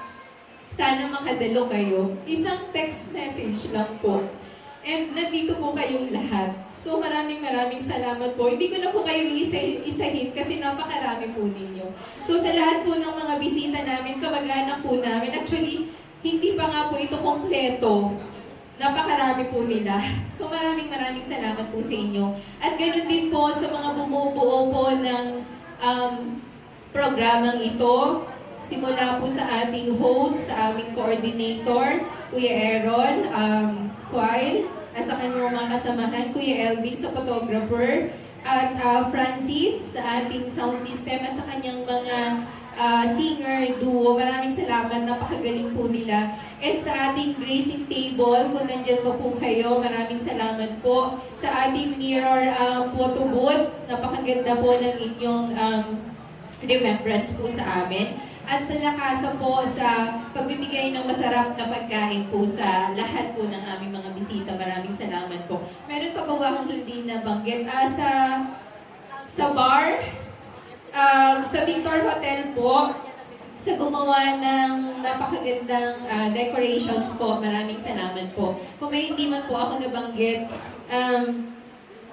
Speaker 13: sana makadalo kayo. Isang text message lang po. And nandito po kayong lahat. So maraming salamat po. Hindi ko na po kayo isahin kasi napakarami po ninyo. So sa lahat po ng mga bisita namin, kamag-anak po namin, actually, hindi pa nga po ito kompleto. Napakarami po nila. So maraming salamat po sa inyo. At ganoon din po sa mga bumubuo po ng programang ito. Simula po sa ating host, sa aming coordinator, Kuya Errol, Kyle, at sa kanyang mga kasamahan, Kuya Elvin, sa photographer, at Francis, sa ating sound system, at sa kanyang mga singer duo. Maraming salamat, napakagaling po nila. At sa ating gracing table, kung nandyan pa po kayo, maraming salamat po. Sa ating mirror photo booth, napakaganda po ng inyong remembrance po sa amin. At sa lakasa po sa pagbibigay ng masarap na pagkain po sa lahat po ng aming mga bisita. Maraming salamat po. Meron pa ba akong hindi nabanggit? Sa bar, sa Victor Hotel po, sa gumawa ng napakagandang decorations po. Maraming salamat po. Kung may hindi man po ako nabanggit,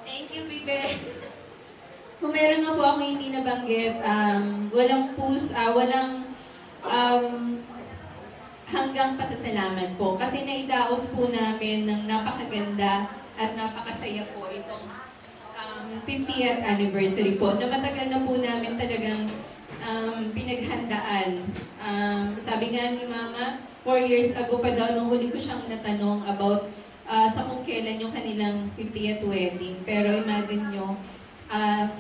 Speaker 13: thank you, Bibe. Kung meron nga po ako hindi nabanggit, walang hanggang pasasalamat po. Kasi naidaos po namin ng napakaganda at napakasaya po itong 50th anniversary po. Na matagal na po namin talagang pinaghandaan. Sabi nga ni Mama, 4 years ago pa daw, nung huli ko siyang natanong about sa kung kailan yung kanilang 50th wedding. Pero imagine nyo,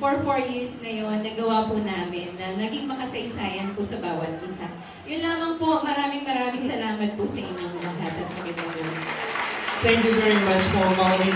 Speaker 13: for 4 years na yon, nagawa po namin na naging makasaysayan po sa bawat isa. Yun lamang po, maraming salamat po sa inyong lahat at magandang gabi.
Speaker 8: Thank you very much po, Mama.